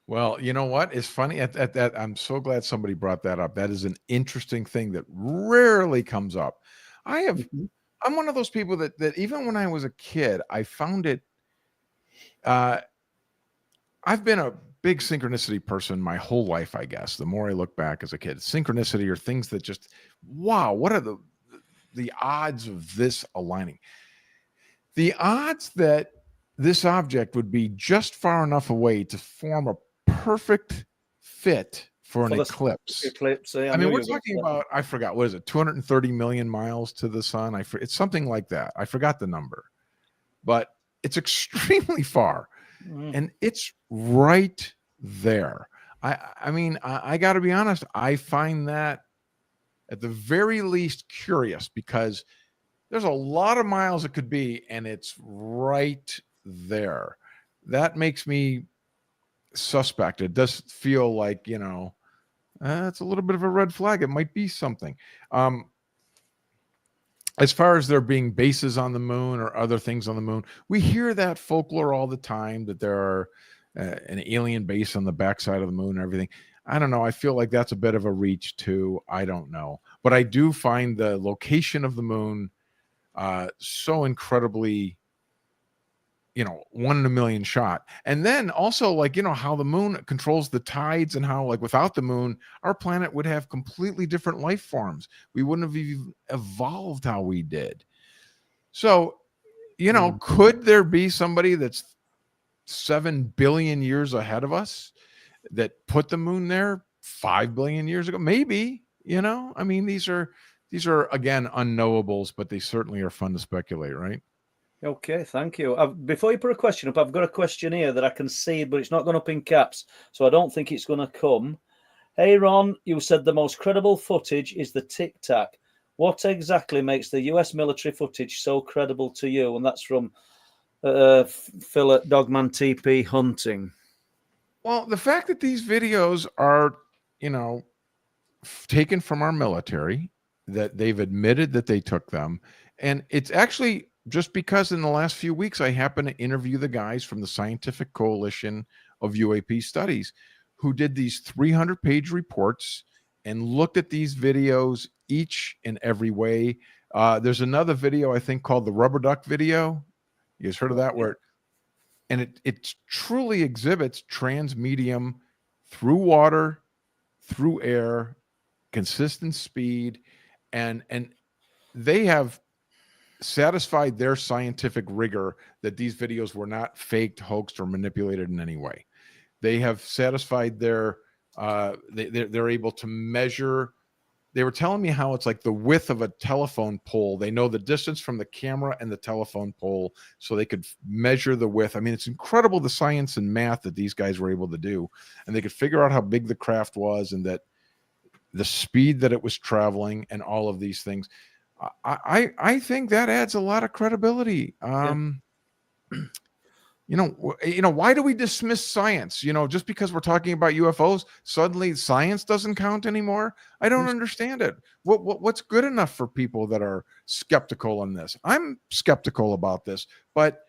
Well, you know what? It's funny at that. I'm so glad somebody brought that up. That is an interesting thing that rarely comes up. I'm one of those people that even when I was a kid, I found it. I've been a big synchronicity person my whole life, I guess. The more I look back as a kid, synchronicity are things that just, wow, what are the odds of this aligning? The odds that this object would be just far enough away to form a perfect fit for an eclipse. I mean, we're talking about, I forgot, what is it, 230 million miles to the sun? It's something like that. I forgot the number, but it's extremely far. And it's right there. I mean, I got to be honest. I find that at the very least curious, because there's a lot of miles it could be, and it's right there. That makes me suspect. It does feel like, it's a little bit of a red flag. It might be something. As far as there being bases on the moon or other things on the moon, we hear that folklore all the time, that there are an alien base on the backside of the moon and everything. I don't know. I feel like that's a bit of a reach too. I don't know. But I do find the location of the moon so incredibly, 1 in a million shot. And then also, like, how the moon controls the tides, and how, like, without the moon, our planet would have completely different life forms. We wouldn't have even evolved how we did. So, could there be somebody that's 7 billion years ahead of us that put the moon there 5 billion years ago? Maybe, I mean, these are again unknowables, but they certainly are fun to speculate, right? Okay, thank you. Before you put a question up, I've got a question here that I can see, but it's not gone up in caps, so I don't think it's going to come. Hey, Ron, you said the most credible footage is the Tic Tac. What exactly makes the US military footage so credible to you? And that's from Phil at Dogman TP Hunting. Well, the fact that these videos are, taken from our military, that they've admitted that they took them, and it's actually just because in the last few weeks, I happened to interview the guys from the Scientific Coalition of UAP Studies, who did these 300-page reports and looked at these videos each and every way. There's another video, I think, called the Rubber Duck video. You guys heard of that? And it truly exhibits transmedium through water, through air, consistent speed, and they have satisfied their scientific rigor that these videos were not faked, hoaxed, or manipulated in any way. They have satisfied their they're able to measure. They were telling me how it's like the width of a telephone pole. They know the distance from the camera and the telephone pole, so they could measure the width. I mean, it's incredible the science and math that these guys were able to do. And they could figure out how big the craft was and that the speed that it was traveling and all of these things. I think that adds a lot of credibility. Why do we dismiss science? Just because we're talking about UFOs, suddenly science doesn't count anymore. I don't understand it. What's good enough for people that are skeptical on this? I'm skeptical about this, but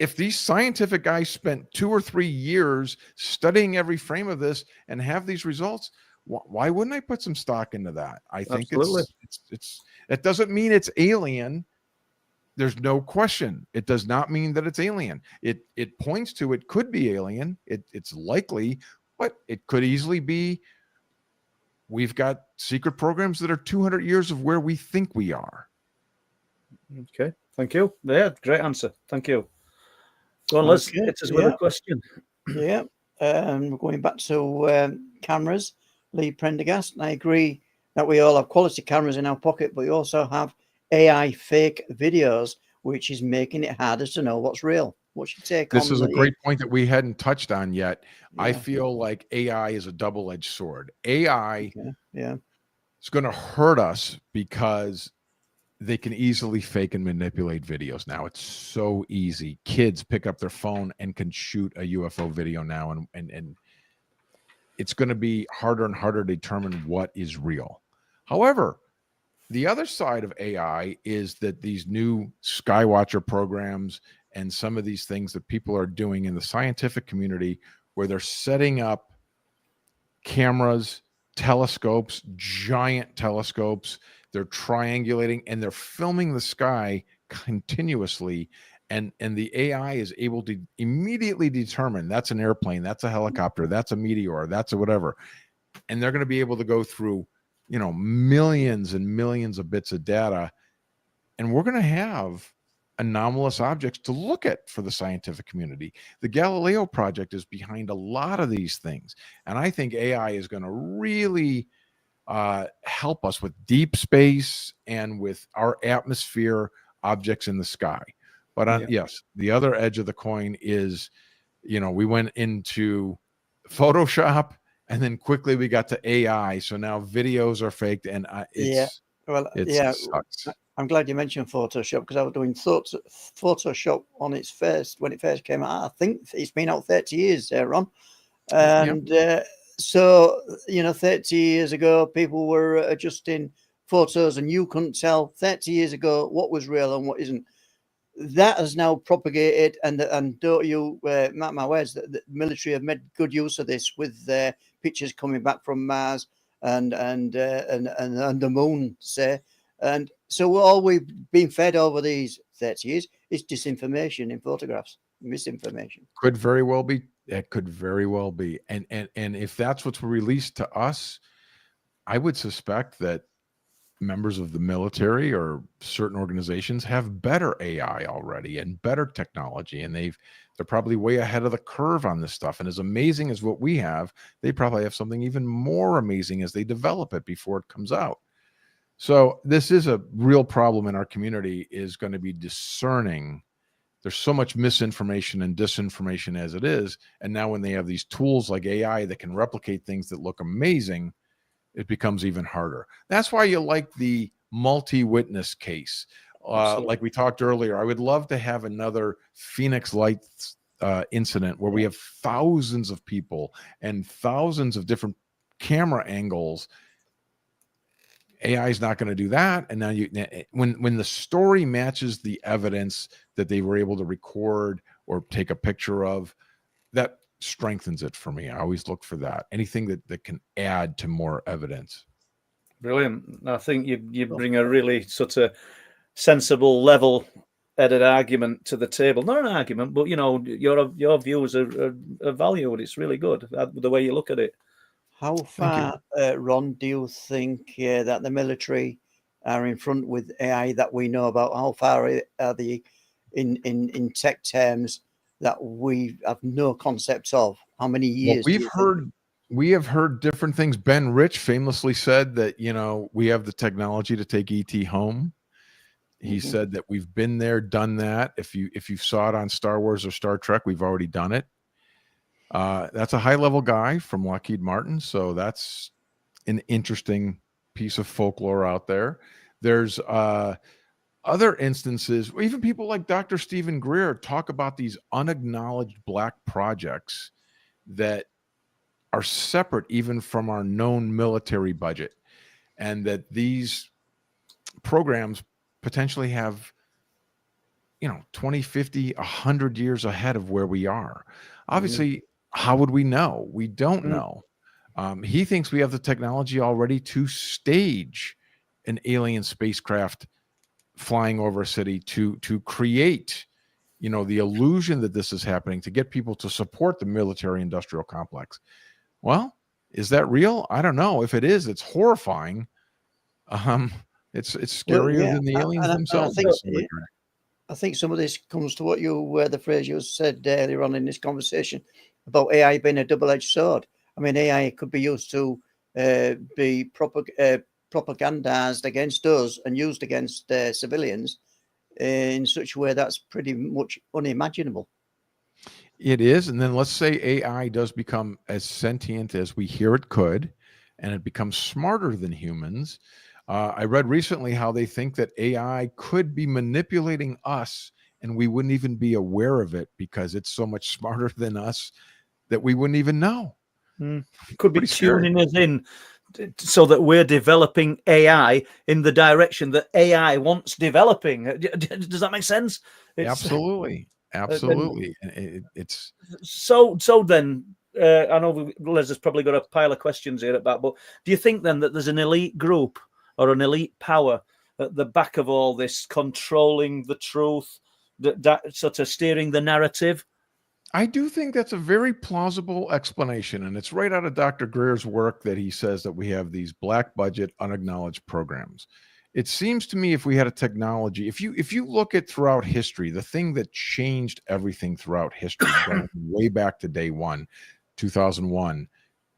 if these scientific guys spent 2 or 3 years studying every frame of this and have these results, why wouldn't I put some stock into that? I think it doesn't mean it's alien. There's no question. It does not mean that it's alien. It points to it could be alien. It's likely, but it could easily be. We've got secret programs that are 200 years of where we think we are. Okay, thank you. Yeah, great answer. Thank you. Go on, Liz. Hit us with a question. Yeah, we're going back to cameras. Lee Prendergast. I agree that we all have quality cameras in our pocket, but we also have AI fake videos, which is making it harder to know what's real. What's your take on this? Is a great point that we hadn't touched on yet. Yeah. I feel like AI is a double-edged sword. AI is going to hurt us because they can easily fake and manipulate videos now. It's so easy. Kids pick up their phone and can shoot a UFO video now, and it's going to be harder and harder to determine what is real. However, the other side of AI is that these new Skywatcher programs and some of these things that people are doing in the scientific community, where they're setting up cameras, telescopes, giant telescopes, they're triangulating and they're filming the sky continuously. And the AI is able to immediately determine that's an airplane, that's a helicopter, that's a meteor, that's a whatever. And they're going to be able to go through millions and millions of bits of data, and we're going to have anomalous objects to look at for the scientific community. The Galileo project is behind a lot of these things, and I think AI is going to really help us with deep space and with our atmosphere objects in the sky. But yes, the other edge of the coin is, we went into Photoshop, and then quickly we got to AI. So now videos are faked, and it sucks. I'm glad you mentioned Photoshop, because I was doing Photoshop on its first, when it first came out. I think it's been out 30 years, Ron. And so, 30 years ago, people were adjusting photos and you couldn't tell 30 years ago what was real and what isn't. That has now propagated, and don't you mark my words, that the military have made good use of this with their pictures coming back from Mars and the moon, say. And so all we've been fed over these 30 years is disinformation in photographs, misinformation. Could very well be. It could very well be. And if that's what's released to us, I would suspect that members of the military or certain organizations have better AI already and better technology, and they're probably way ahead of the curve on this stuff. And as amazing as what we have, they probably have something even more amazing as they develop it before it comes out. So this is a real problem in our community, is going to be discerning. There's so much misinformation and disinformation as it is, and now when they have these tools like AI that can replicate things that look amazing, it becomes even harder. That's why you like the multi-witness case. Like we talked earlier, I would love to have another Phoenix Lights incident where we have thousands of people and thousands of different camera angles. AI is not going to do that. And now when the story matches the evidence that they were able to record or take a picture of, that strengthens it for me. I always look for that. Anything that can add to more evidence. Brilliant. I think you bring a really sort of sensible, level-headed argument to the table. Not an argument, but your views are valued. It's really good the way you look at it. How far, Ron, do you think that the military are in front with AI that we know about? How far are they in tech terms that we have no concept of? How many years? We have heard different things. Ben Rich famously said that, you know, we have the technology to take ET home. He said that we've been there, done that. If you saw it on Star Wars or Star Trek, we've already done it. That's a high level guy from Lockheed Martin. So that's an interesting piece of folklore out there. There's other instances, even people like Dr. Stephen Greer talk about these unacknowledged black projects that are separate even from our known military budget, and that these programs potentially have, you know, 20, 50, 100 years ahead of where we are. Obviously, how would we know? We don't know. He thinks we have the technology already to stage an alien spacecraft flying over a city to create, you know, the illusion that this is happening, to get people to support the military industrial complex. Well, is that real? I don't know. If it is, it's horrifying. It's scarier than the aliens themselves. I think some of this comes to what the phrase you said earlier on in this conversation about AI being a double-edged sword. I mean, AI could be used to be propagandized against us and used against civilians in such a way that's pretty much unimaginable. It is. And then let's say AI does become as sentient as we hear it could, and it becomes smarter than humans. I read recently how they think that AI could be manipulating us and we wouldn't even be aware of it because it's so much smarter than us that we wouldn't even know. Could be tuning us in so that we're developing AI in the direction that AI wants developing. Does that make sense? Absolutely. It's so then I know Les has probably got a pile of questions here at back, but do you think then that there's an elite group or an elite power at the back of all this, controlling the truth, that sort of steering the narrative? I do think that's a very plausible explanation, and it's right out of Dr. Greer's work that he says that we have these black budget, unacknowledged programs. It seems to me if we had a technology, if you look at throughout history, the thing that changed everything throughout history, going way back to day one, 2001,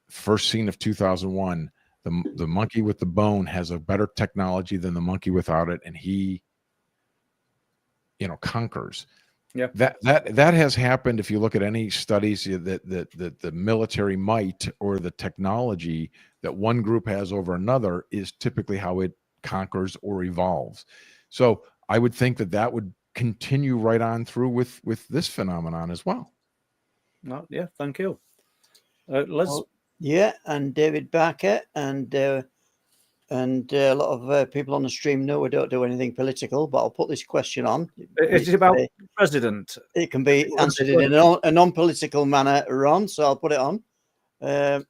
first scene of 2001, the monkey with the bone has a better technology than the monkey without it, and he, you know, conquers. Yeah, that has happened. If you look at any studies, that the military might or the technology that one group has over another is typically how it conquers or evolves. So I would think that would continue right on through with this phenomenon as well. No, yeah, thank you. Let's. Yeah, and David Barker and a lot of people on the stream know we don't do anything political, but I'll put this question on. Is it about president? It can be answered in a non-political manner, Ron, so I'll put it on. Being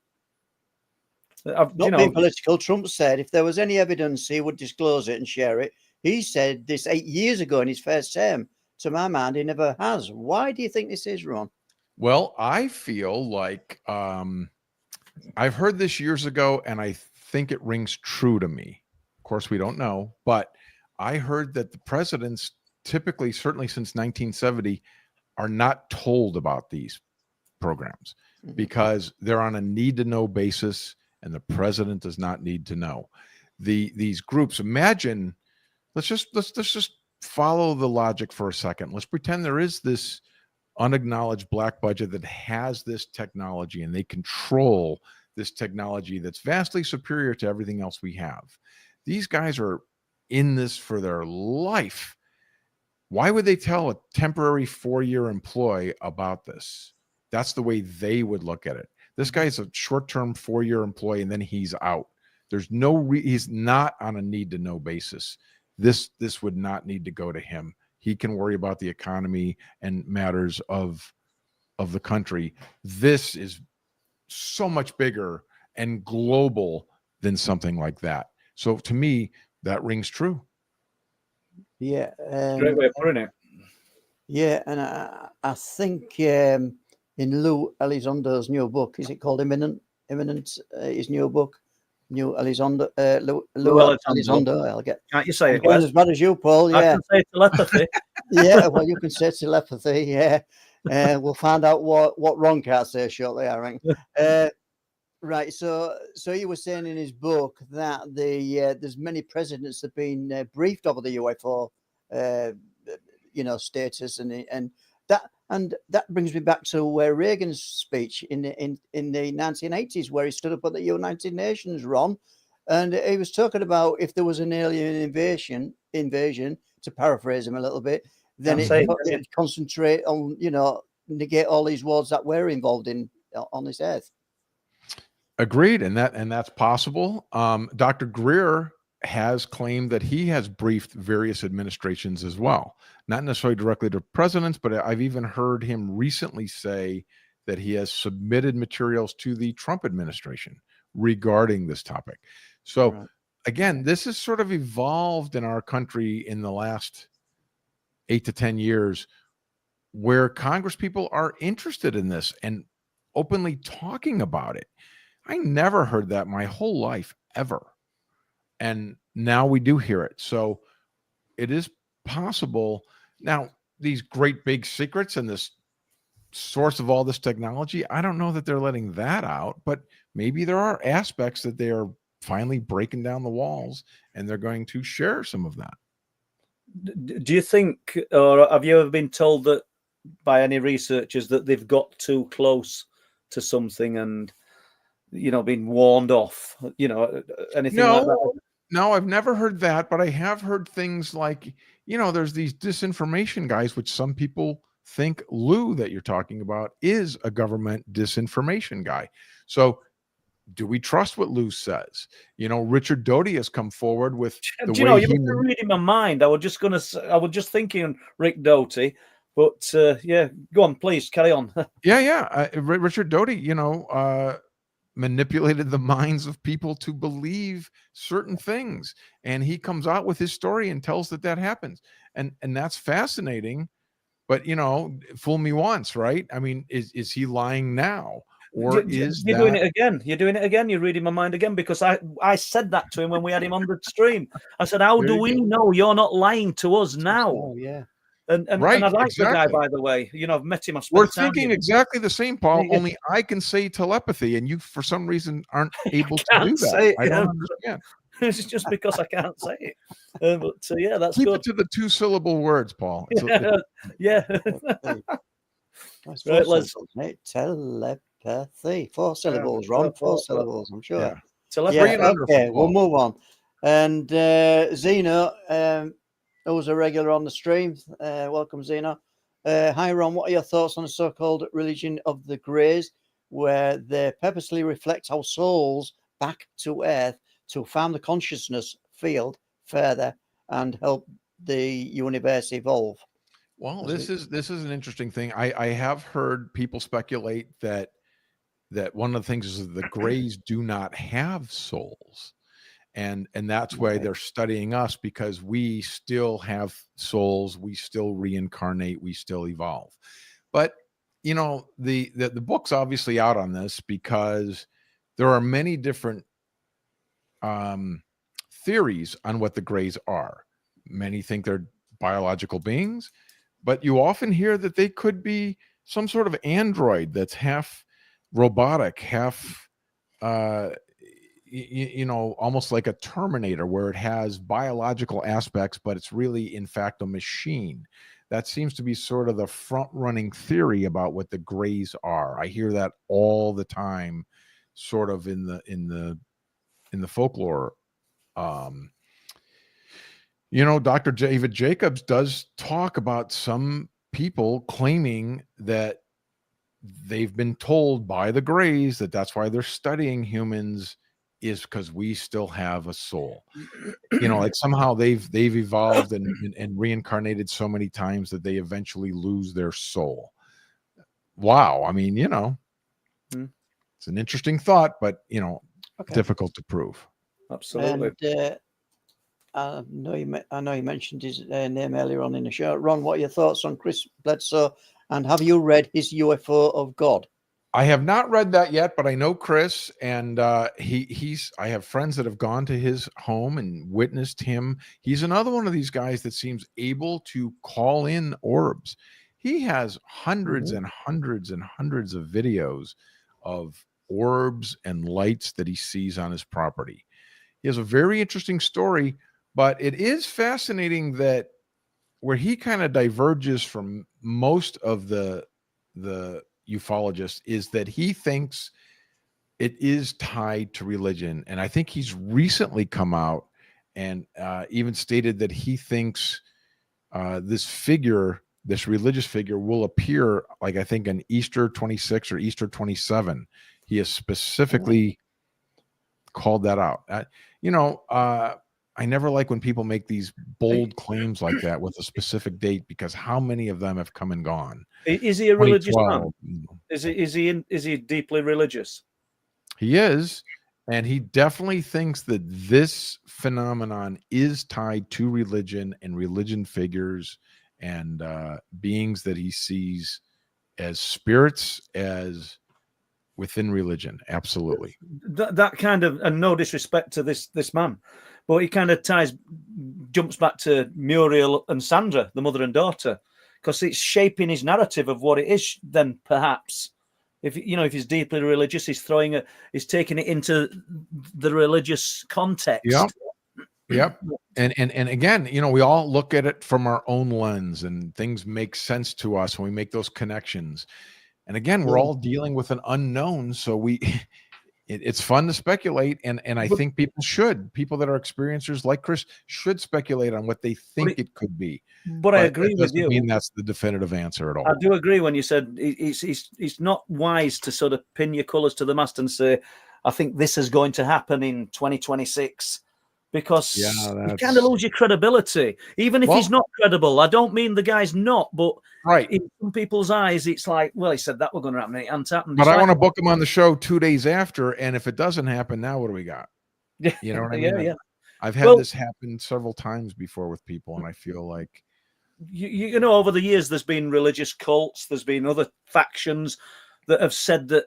political, Trump said if there was any evidence, he would disclose it and share it. He said this 8 years ago in his first term. To my mind, he never has. Why do you think this is, Ron? Well, I feel like I've heard this years ago, and I think it rings true to me. Of course, we don't know, but I heard that the presidents typically, certainly since 1970, are not told about these programs because they're on a need-to-know basis, and the president does not need to know. These groups, imagine, let's just follow the logic for a second. Let's pretend there is this unacknowledged black budget that has this technology, and they control this technology that's vastly superior to everything else we have. These guys are in this for their life. Why would they tell a temporary 4-year employee about this? That's the way they would look at it. This guy's a short-term 4-year employee, and then he's out. There's he's not on a need-to-know basis. This would not need to go to him. He can worry about the economy and matters of the country. This is so much bigger and global than something like that. So to me, that rings true. Yeah. Great way of putting it. Yeah, and I think in Lou Elizondo's new book, is it called Imminent? His new book, Lou Elizondo. I'll get. Can't you say it? As bad as you, Paul. Yeah. I can say telepathy. Yeah, well, you can say telepathy. Yeah, We'll find out what Ron can't say shortly, I reckon. Right. So you were saying in his book that there's many presidents have been briefed over the UFO, status, and that brings me back to Reagan's speech in the 1980s, where he stood up at the United Nations, Ron, and he was talking about if there was an alien invasion, to paraphrase him a little bit, then it concentrate on, negate all these wars that we're involved in on this earth. Agreed, and that's possible. Dr. Greer has claimed that he has briefed various administrations as well, not necessarily directly to presidents, but I've even heard him recently say that he has submitted materials to the Trump administration regarding this topic. So again, this has sort of evolved in our country in the last 8 to 10 years, where Congress people are interested in this and openly talking about it. I never heard that my whole life, ever. And now we do hear it. So it is possible. Now, these great big secrets and this source of all this technology, I don't know that they're letting that out, but maybe there are aspects that they are finally breaking down the walls and they're going to share some of that. Do you think, or have you ever been told that by any researchers that they've got too close to something and been warned off, anything like that? No, I've never heard that, but I have heard things like, there's these disinformation guys, which some people think Lou that you're talking about is a government disinformation guy. So do we trust what Lou says? Richard Doty has come forward with the way you're reading my mind. I was just thinking Rick Doty, but go on, please carry on. Richard Doty, manipulated the minds of people to believe certain things, and he comes out with his story and tells that happens, and that's fascinating. But fool me once, right? I mean, is he lying now, or you're doing it again? You're doing it again. You're reading my mind again, because I said that to him when we had him on the stream. I said, how do we know you're not lying to us now? Oh, yeah. And I like the guy, by the way. I've met him. We're thinking exactly the same, Paul. Only I can say telepathy, and you, for some reason, aren't able to do that. I don't understand. It's just because I can't say it. But that's Keep good. it to the 2-syllable words, Paul. Yeah. Right, let's telepathy. 4 syllables, Ron. 4 syllables, I'm sure. Okay, we'll move on. And Zeno, who's a regular on the stream. Welcome, Zeno. Hi, Ron. What are your thoughts on the so-called religion of the Greys, where they purposely reflect our souls back to Earth to farm the consciousness field further and help the universe evolve? Well, this is an interesting thing. I have heard people speculate that one of the things is that the Greys do not have souls. And that's why they're studying us, because we still have souls, we still reincarnate, we still evolve. But the book's obviously out on this, because there are many different theories on what the Greys are. Many think they're biological beings, but you often hear that they could be some sort of android that's half robotic, half almost like a Terminator, where it has biological aspects, but it's really, in fact, a machine. That seems to be sort of the front-running theory about what the Greys are. I hear that all the time, sort of in the folklore. Dr. David Jacobs does talk about some people claiming that they've been told by the Greys that that's why they're studying humans, is because we still have a soul. Like somehow they've evolved and reincarnated so many times that they eventually lose their soul. Wow. I mean, it's an interesting thought, but difficult to prove. Absolutely. And I know you mentioned his name earlier on in the show. Ron, what are your thoughts on Chris Bledsoe, and have you read his UFO of God? I have not read that yet, but I know Chris, and I have friends that have gone to his home and witnessed him. He's another one of these guys that seems able to call in orbs. He has hundreds and hundreds and hundreds of videos of orbs and lights that he sees on his property. He has a very interesting story, but it is fascinating that where he kind of diverges from most of the ufologists is that he thinks it is tied to religion. And I think he's recently come out and even stated that he thinks this religious figure will appear, like I think on Easter 26 or Easter 27. He has specifically called that out. I never like when people make these bold claims like that with a specific date, because how many of them have come and gone? Is he a religious man? Is he deeply religious? He is, and he definitely thinks that this phenomenon is tied to religion and religion figures and beings that he sees as spirits, as within religion. Absolutely. That kind of, and no disrespect to this man, but he kind of jumps back to Muriel and Sandra, the mother and daughter, because it's shaping his narrative of what it is. Then perhaps, if he's deeply religious, he's taking it into the religious context. Yep. And again, we all look at it from our own lens, and things make sense to us when we make those connections. And again, we're all dealing with an unknown, so it's fun to speculate, and I think people that are experiencers like Chris should speculate on what they think it could be. But I agree with you. Mean that's the definitive answer at all. I do agree when you said it's not wise to sort of pin your colours to the mast and say, I think this is going to happen in 2026. Because you kind of lose your credibility, even if he's not credible. I don't mean the guy's not, but in some people's eyes, it's like, well, he said that we're going to happen. It hasn't happened. But I want to book him on the show 2 days after, and if it doesn't happen, now what do we got? You know what I mean? Yeah. I've had this happen several times before with people, and I feel like over the years, there's been religious cults, there's been other factions that have said that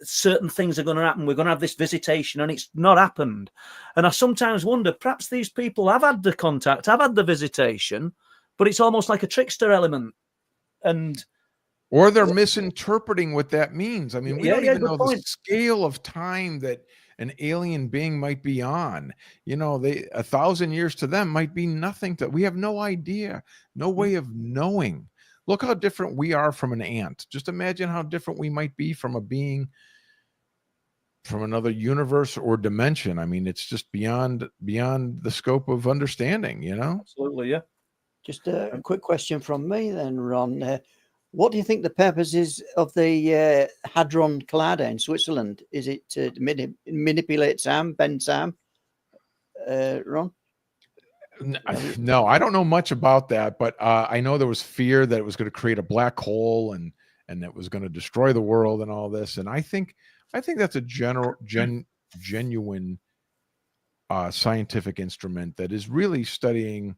certain things are going to happen. We're going to have this visitation, and it's not happened. And I sometimes wonder, perhaps these people have had the contact, have had the visitation, but it's almost like a trickster element. Or they're misinterpreting what that means. I mean, we don't even know the scale of time that an alien being might be on. 1,000 years to them might be nothing we have no idea, no way of knowing. Look how different we are from an ant. Just imagine how different we might be from a being from another universe or dimension. I mean, it's just beyond the scope of understanding, Absolutely, yeah. Just a quick question from me then, Ron. What do you think the purpose is of the Hadron Collider in Switzerland? Is it to manipulate Sam, Ben Sam? Ron? No, I don't know much about that, but I know there was fear that it was going to create a black hole and it was going to destroy the world and all this. And I think that's a genuine scientific instrument that is really studying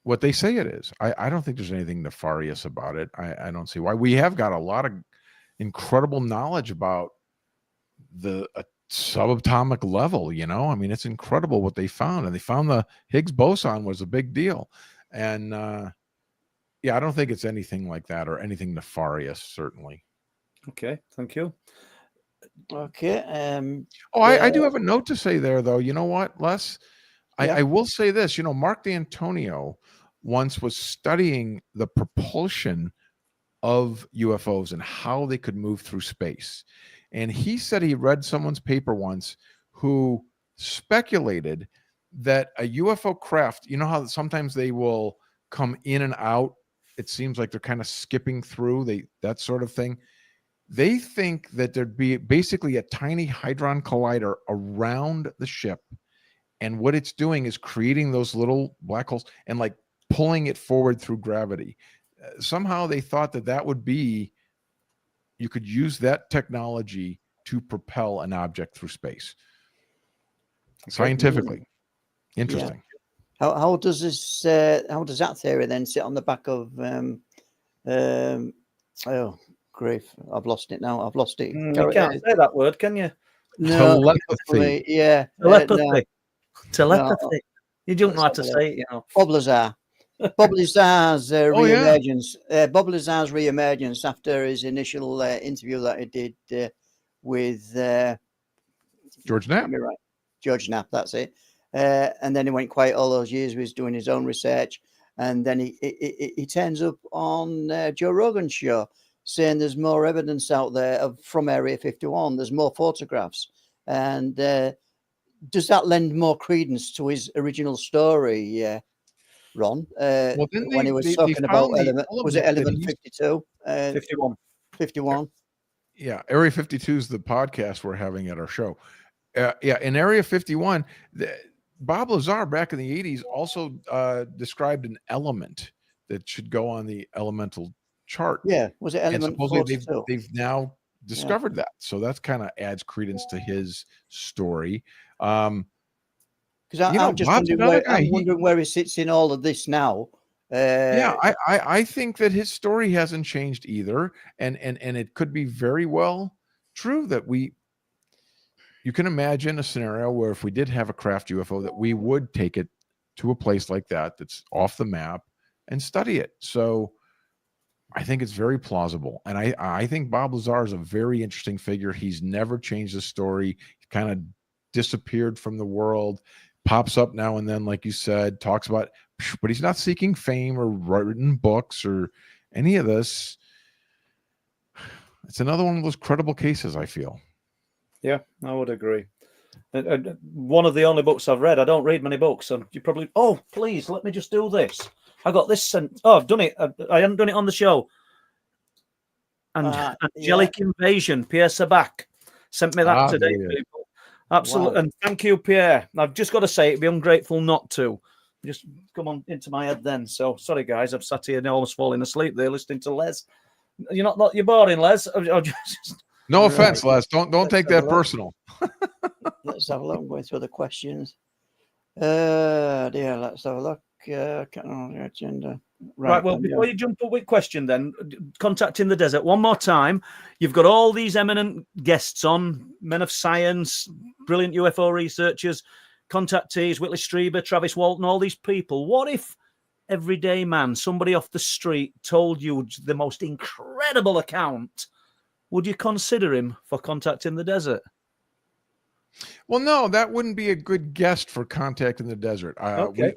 what they say it is. I don't think there's anything nefarious about it. I don't see why. We have got a lot of incredible knowledge about the subatomic level, I mean, it's incredible what they found, and they found the Higgs boson was a big deal. And I don't think it's anything like that or anything nefarious, certainly. Okay, thank you. Okay. I do have a note to say there, though. You know what, Les? I will say this. Mark D'Antonio once was studying the propulsion of UFOs and how they could move through space. And he said he read someone's paper once who speculated that a UFO craft, how sometimes they will come in and out. It seems like they're kind of skipping through, that sort of thing. They think that there'd be basically a tiny hadron collider around the ship. And what it's doing is creating those little black holes and like pulling it forward through gravity. Somehow they thought that would be, you could use that technology to propel an object through space. Scientifically. Interesting. Yeah. How does that theory then sit on the back of oh grief, I've lost it now. I've lost it. You can't say that word, can you? No, telepathy. Yeah. Telepathy. No. Telepathy. You don't know how to say it, Oblazar. Bob Lazar's Oh, yeah. reemergence. Bob Lazar's reemergence after his initial interview that he did with George Knapp. Right, George Knapp. That's it. And then he went quiet all those years. He was doing his own research, and then he turns up on Joe Rogan's show saying there's more evidence out there from Area 51. There's more photographs, and does that lend more credence to his original story? Ron, Well, then when he was talking about element, was it element 52? 51. 51. Yeah, Area 52 is the podcast we're having at our show. Yeah, in Area 51, Bob Lazar back in the 80s also described an element that should go on the elemental chart. Yeah, was it element and supposedly 42? they've now discovered that. So that's kind of adds credence to his story. Because I'm just wondering where he sits in all of this now. Yeah, I think that his story hasn't changed either, and it could be very well true that you can imagine a scenario where if we did have a craft UFO, that we would take it to a place like that that's off the map and study it. So I think it's very plausible, and I think Bob Lazar is a very interesting figure. He's never changed the story. He kind of disappeared from the world. Pops up now and then, like you said, talks about, but he's not seeking fame or written books or any of this. It's another one of those credible cases, I feel. Yeah, I would agree. One of the only books I've read. I don't read many books, and you probably. Oh, please let me just do this. I got this sent. Oh, I've done it. I haven't done it on the show. And Angelic Invasion, Pierre Sabac sent me that today, people. Absolutely. Wow. And thank you, Pierre. I've just got to say, it'd be ungrateful not to. Just come on into my head then. So sorry, guys. I've sat here and almost falling asleep there listening to Les. You're boring, Les. No offense, Les. Don't take that personal. Let's have a look. I'm going through the questions. Let's have a look. Agenda. Right. Well, before you jump up with question, then Contacting the Desert one more time. You've got all these eminent guests on, men of science, brilliant UFO researchers, contactees, Whitley Strieber, Travis Walton, all these people. What if everyday man, somebody off the street, told you the most incredible account? Would you consider him for Contacting the Desert? Well, no, that wouldn't be a good guest for Contact in the Desert. Okay.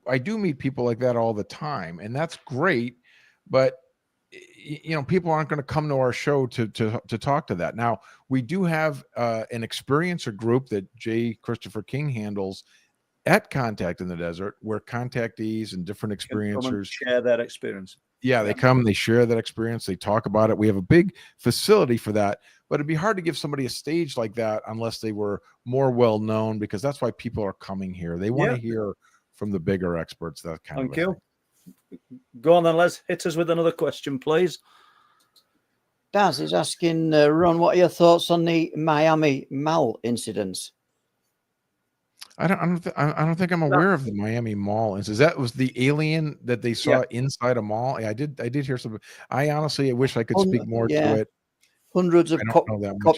I do meet people like that all the time, and that's great. But people aren't going to come to our show to talk to that. Now, we do have an experiencer group that J. Christopher King handles at Contact in the Desert, where contactees and different experiencers share that experience. Yeah, they come, they share that experience, they talk about it. We have a big facility for that, but it'd be hard to give somebody a stage like that unless they were more well known, because that's why people are coming here. They want to hear from the bigger experts. That kind of Thank you. Go on then, Les. Hit us with another question, please. Daz is asking, Ron, what are your thoughts on the Miami Mall incidents? I don't think I'm aware of the Miami Mall incident. That was the alien that they saw inside a mall. Yeah, I did hear something. I honestly wish I could speak more to it. Hundreds of cop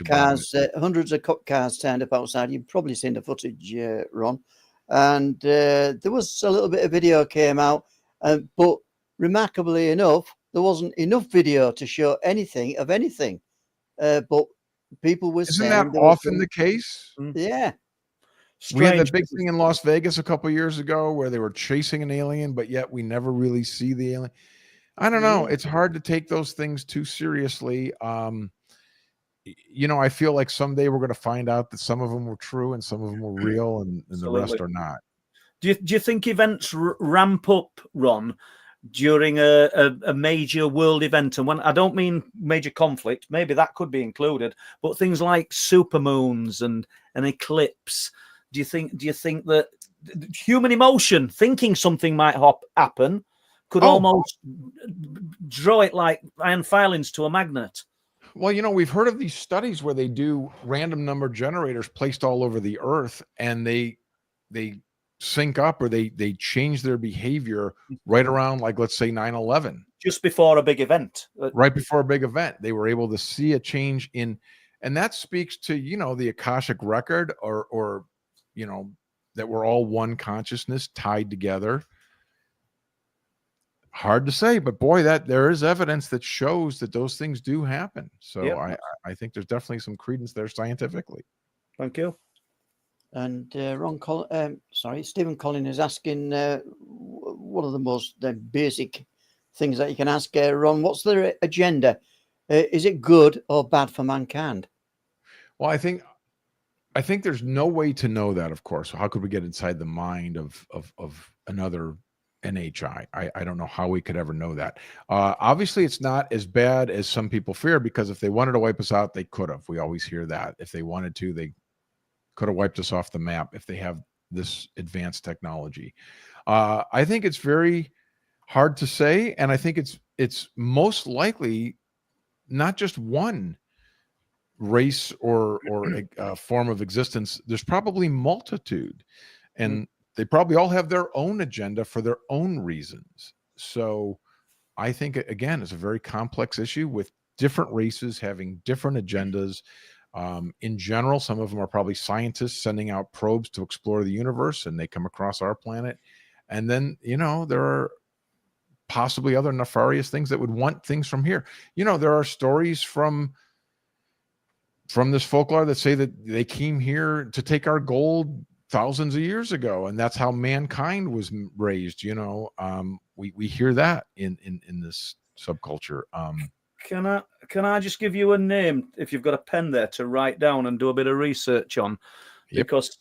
cars, turned up outside. You've probably seen the footage, Ron. And there was a little bit of video came out, but remarkably enough, there wasn't enough video to show anything of anything. But people were saying, isn't that often the case? Yeah. We had that big thing in Las Vegas a couple of years ago where they were chasing an alien, but yet we never really see the alien. I don't know. It's hard to take those things too seriously. I feel like someday we're going to find out that some of them were true and some of them were real, and the rest are not. Do you think events ramp up, Ron, during a major world event? And when I don't mean major conflict, maybe that could be included, but things like supermoons and an eclipse. Do you think that human emotion, thinking something might happen, could almost draw it like iron filings to a magnet? Well, we've heard of these studies where they do random number generators placed all over the earth, and they sync up, or they change their behavior right around, like, let's say 9/11. Just before a big event. Right before a big event. They were able to see a change in, and that speaks to, the Akashic record, or that we're all one consciousness tied together. Hard to say, but boy, that there is evidence that shows that those things do happen. So Yep. I think there's definitely some credence there scientifically. Thank you. And Stephen Collin is asking one of the most basic things that you can ask Ron. What's their agenda? Is it good or bad for mankind? Well, I think there's no way to know that, of course. How could we get inside the mind of another NHI? I don't know how we could ever know that. Obviously, it's not as bad as some people fear, because if they wanted to wipe us out, they could have. We always hear that. If they wanted to, they could have wiped us off the map if they have this advanced technology. I think it's very hard to say, and I think it's most likely not just one race or a form of existence. There's probably multitude, and they probably all have their own agenda for their own reasons. So I think, again, it's a very complex issue with different races having different agendas. In general, some of them are probably scientists sending out probes to explore the universe, and they come across our planet. And then, there are possibly other nefarious things that would want things from here. There are stories from this folklore that say that they came here to take our gold thousands of years ago, and that's how mankind was raised. We hear that in this subculture. Can I just give you a name, if you've got a pen there, to write down and do a bit of research on? Yep. Because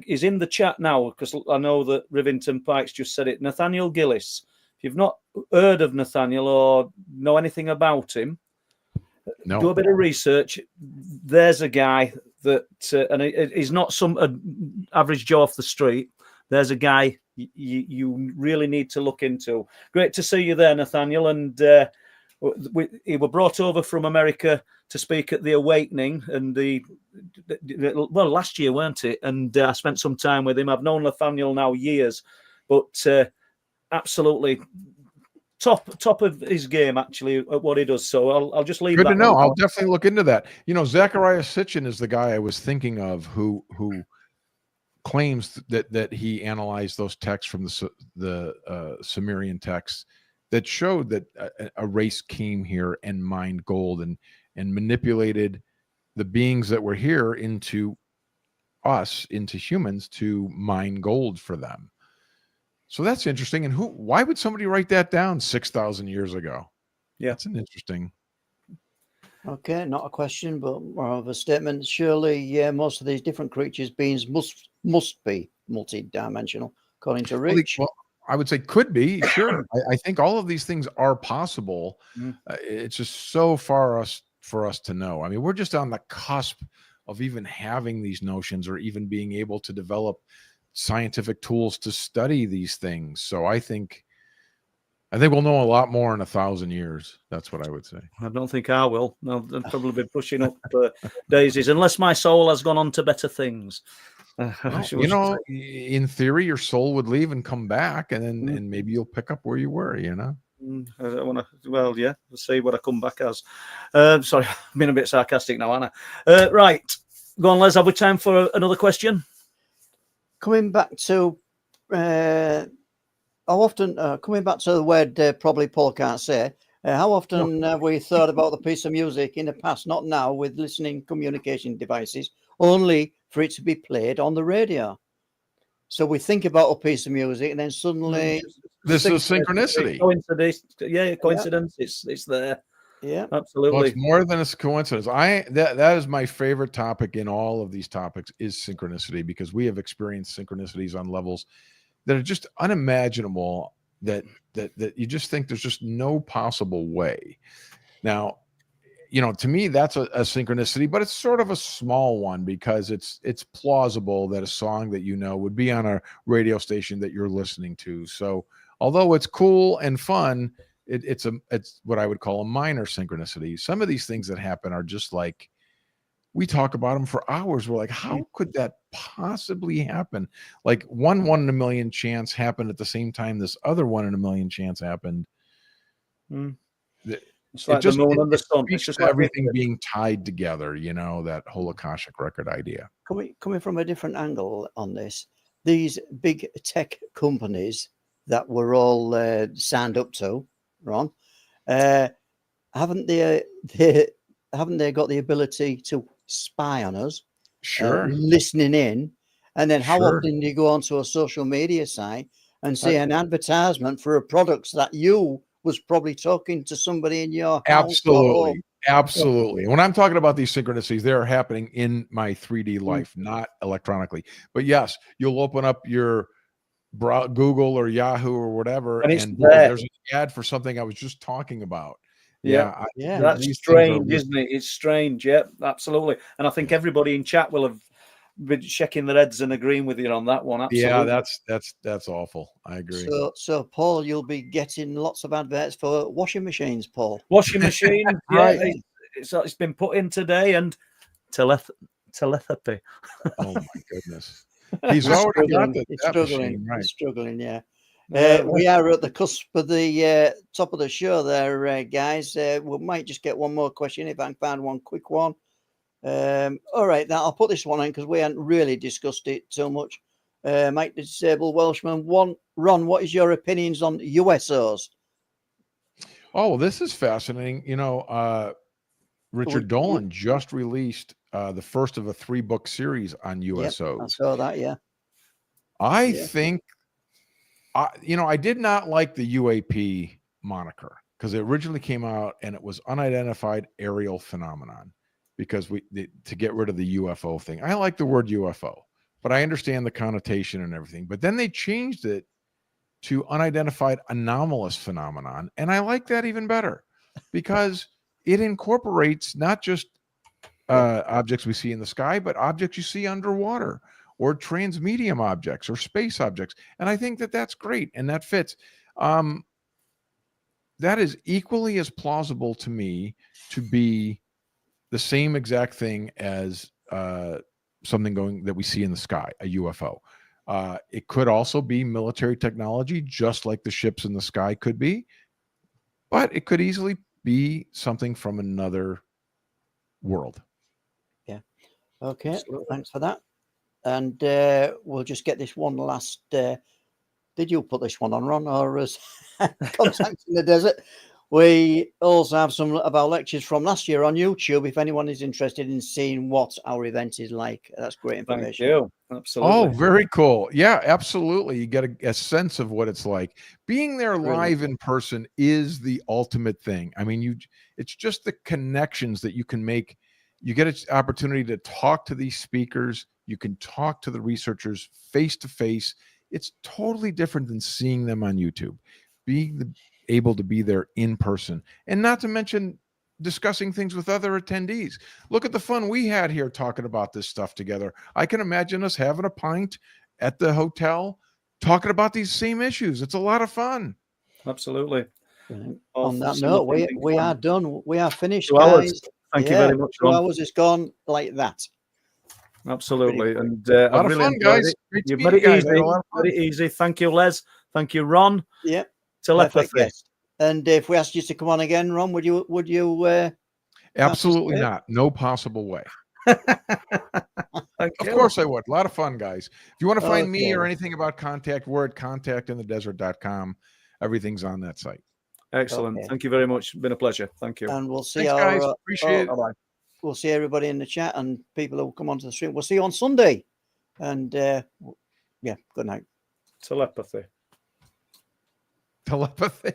he's in the chat now, because I know that Rivington Pikes just said it. Nathaniel Gillis. If you've not heard of Nathaniel or know anything about him, do a bit of research. There's a guy that, and he's not some average Joe off the street. There's a guy you really need to look into. Great to see you there, Nathaniel. And he were brought over from America to speak at the Awakening, and last year, weren't it? And I spent some time with him. I've known Nathaniel now years, but absolutely top of his game, actually, at what he does. So I'll just leave. Good that to know. one. I'll definitely look into that. Zachariah Sitchin is the guy I was thinking of who claims that he analyzed those texts from the Sumerian texts that showed that a race came here and mined gold and manipulated the beings that were here into humans to mine gold for them. So that's interesting. And why would somebody write that down 6,000 years ago? Yeah, that's an interesting. Okay, not a question, but more of a statement. Surely, most of these different creatures, beings must be multi-dimensional, according to Rich. Well, I would say could be, sure. I think all of these things are possible. It's just so far for us to know. I mean, we're just on the cusp of even having these notions or even being able to develop scientific tools to study these things. So I think we'll know a lot more in 1,000 years. That's what I would say. I don't think I will. I'll probably be pushing up daisies, unless my soul has gone on to better things. Well, in theory, your soul would leave and come back, and then and maybe you'll pick up where you were. I don't want to. Well, yeah, we'll see what I come back as. Sorry, I've been a bit sarcastic now, Anna. Right, go on, Les. Have we time for another question? Coming back to how often? Coming back to the word probably Paul can't say. How often have we thought about the piece of music in the past, not now, with listening communication devices, only for it to be played on the radio? So we think about a piece of music, and then suddenly this is synchronicity. Coincidence, coincidence. Yeah. It's there. Yeah, absolutely. Well, it's more than a coincidence. That is my favorite topic in all of these topics is synchronicity, because we have experienced synchronicities on levels that are just unimaginable. That you just think there's just no possible way. Now, to me, that's a synchronicity, but it's sort of a small one, because it's plausible that a song that would be on a radio station that you're listening to. So although it's cool and fun, it's what I would call a minor synchronicity. Some of these things that happen are just like, we talk about them for hours. We're like, how could that possibly happen? Like 1 in a million chance happened at the same time this other 1 in a million chance happened. It's like the moon and the sun. It's just like everything being tied together, that whole Akashic record idea. Coming from a different angle on this, these big tech companies that we're all signed up to, Ron, haven't they got the ability to spy on us, Sure. listening in? And then how Sure. often do you go onto a social media site and see an advertisement for a product that you was probably talking to somebody in your house? Absolutely. Absolutely. And when I'm talking about these synchronicities, they are happening in my 3D life, not electronically. But yes, you'll open up your Google or Yahoo or whatever, And it's and there. there's an ad for something I was just talking about. Yeah. Yeah. That's these things are strange, isn't it? It's strange. Yeah, absolutely. And I think everybody in chat will have been shaking their heads and agreeing with you on that one. Absolutely. Yeah, that's awful. I agree. So Paul, you'll be getting lots of adverts for washing machines, Paul. Washing machine. Right. It's been put in today, and telepathy. Oh my goodness. He's already got He's that struggling. machine, right? He's struggling, yeah. Yeah. We are at the cusp of the top of the show there, guys. We might just get one more question if I can find one quick one. All right, now I'll put this one in because we haven't really discussed it so much. Mike the Disabled Welshman. Ron, what is your opinions on USOs? Oh, this is fascinating. Richard Dolan just released the first of a 3-book series on USOs. Yep, I saw that, yeah. I think, I did not like the UAP moniker because it originally came out and it was unidentified aerial phenomenon because to get rid of the UFO thing. I like the word UFO, but I understand the connotation and everything. But then they changed it to unidentified anomalous phenomenon. And I like that even better because it incorporates not just objects we see in the sky, but objects you see underwater or transmedium objects or space objects. And I think that that's great and that fits. That is equally as plausible to me to be the same exact thing as something that we see in the sky, a UFO. It could also be military technology, just like the ships in the sky could be, but it could easily be something from another world. Yeah. Okay. Thanks for that. And we'll just get this one last. Did you put this one on, Ron, or as Contact in the Desert? We also have some of our lectures from last year on YouTube. If anyone is interested in seeing what our event is like, that's great information. Thank you. Absolutely. Oh, very cool. Yeah, absolutely. You get a sense of what it's like. Being there live in person is the ultimate thing. I mean, it's just the connections that you can make. You get an opportunity to talk to these speakers. You can talk to the researchers face to face. It's totally different than seeing them on YouTube. Being able to be there in person, and not to mention discussing things with other attendees. Look at the fun we had here talking about this stuff together. I can imagine us having a pint at the hotel talking about these same issues. It's a lot of fun. Absolutely. On that note, we are done. We are finished, 2 hours. guys. Thank you very much, 2 Ron. hours is gone like that. Absolutely. And a lot I've of really fun, guys. You've made it easy. Very easy. Thank you, Les. Thank you, Ron. Yeah. Telepathy. And if we asked you to come on again, Ron, would you Absolutely not. No possible way. Of course I would. A lot of fun, guys. If you want to find me or anything about Contact, we're at contactinthedesert.com. Everything's on that site. Excellent. Thank you very much. It's been a pleasure. Thank you. And we'll see guys. Appreciate it. Bye-bye. We'll see everybody in the chat and people who come onto the stream. We'll see you on Sunday. And good night. Telepathy. Telepathy.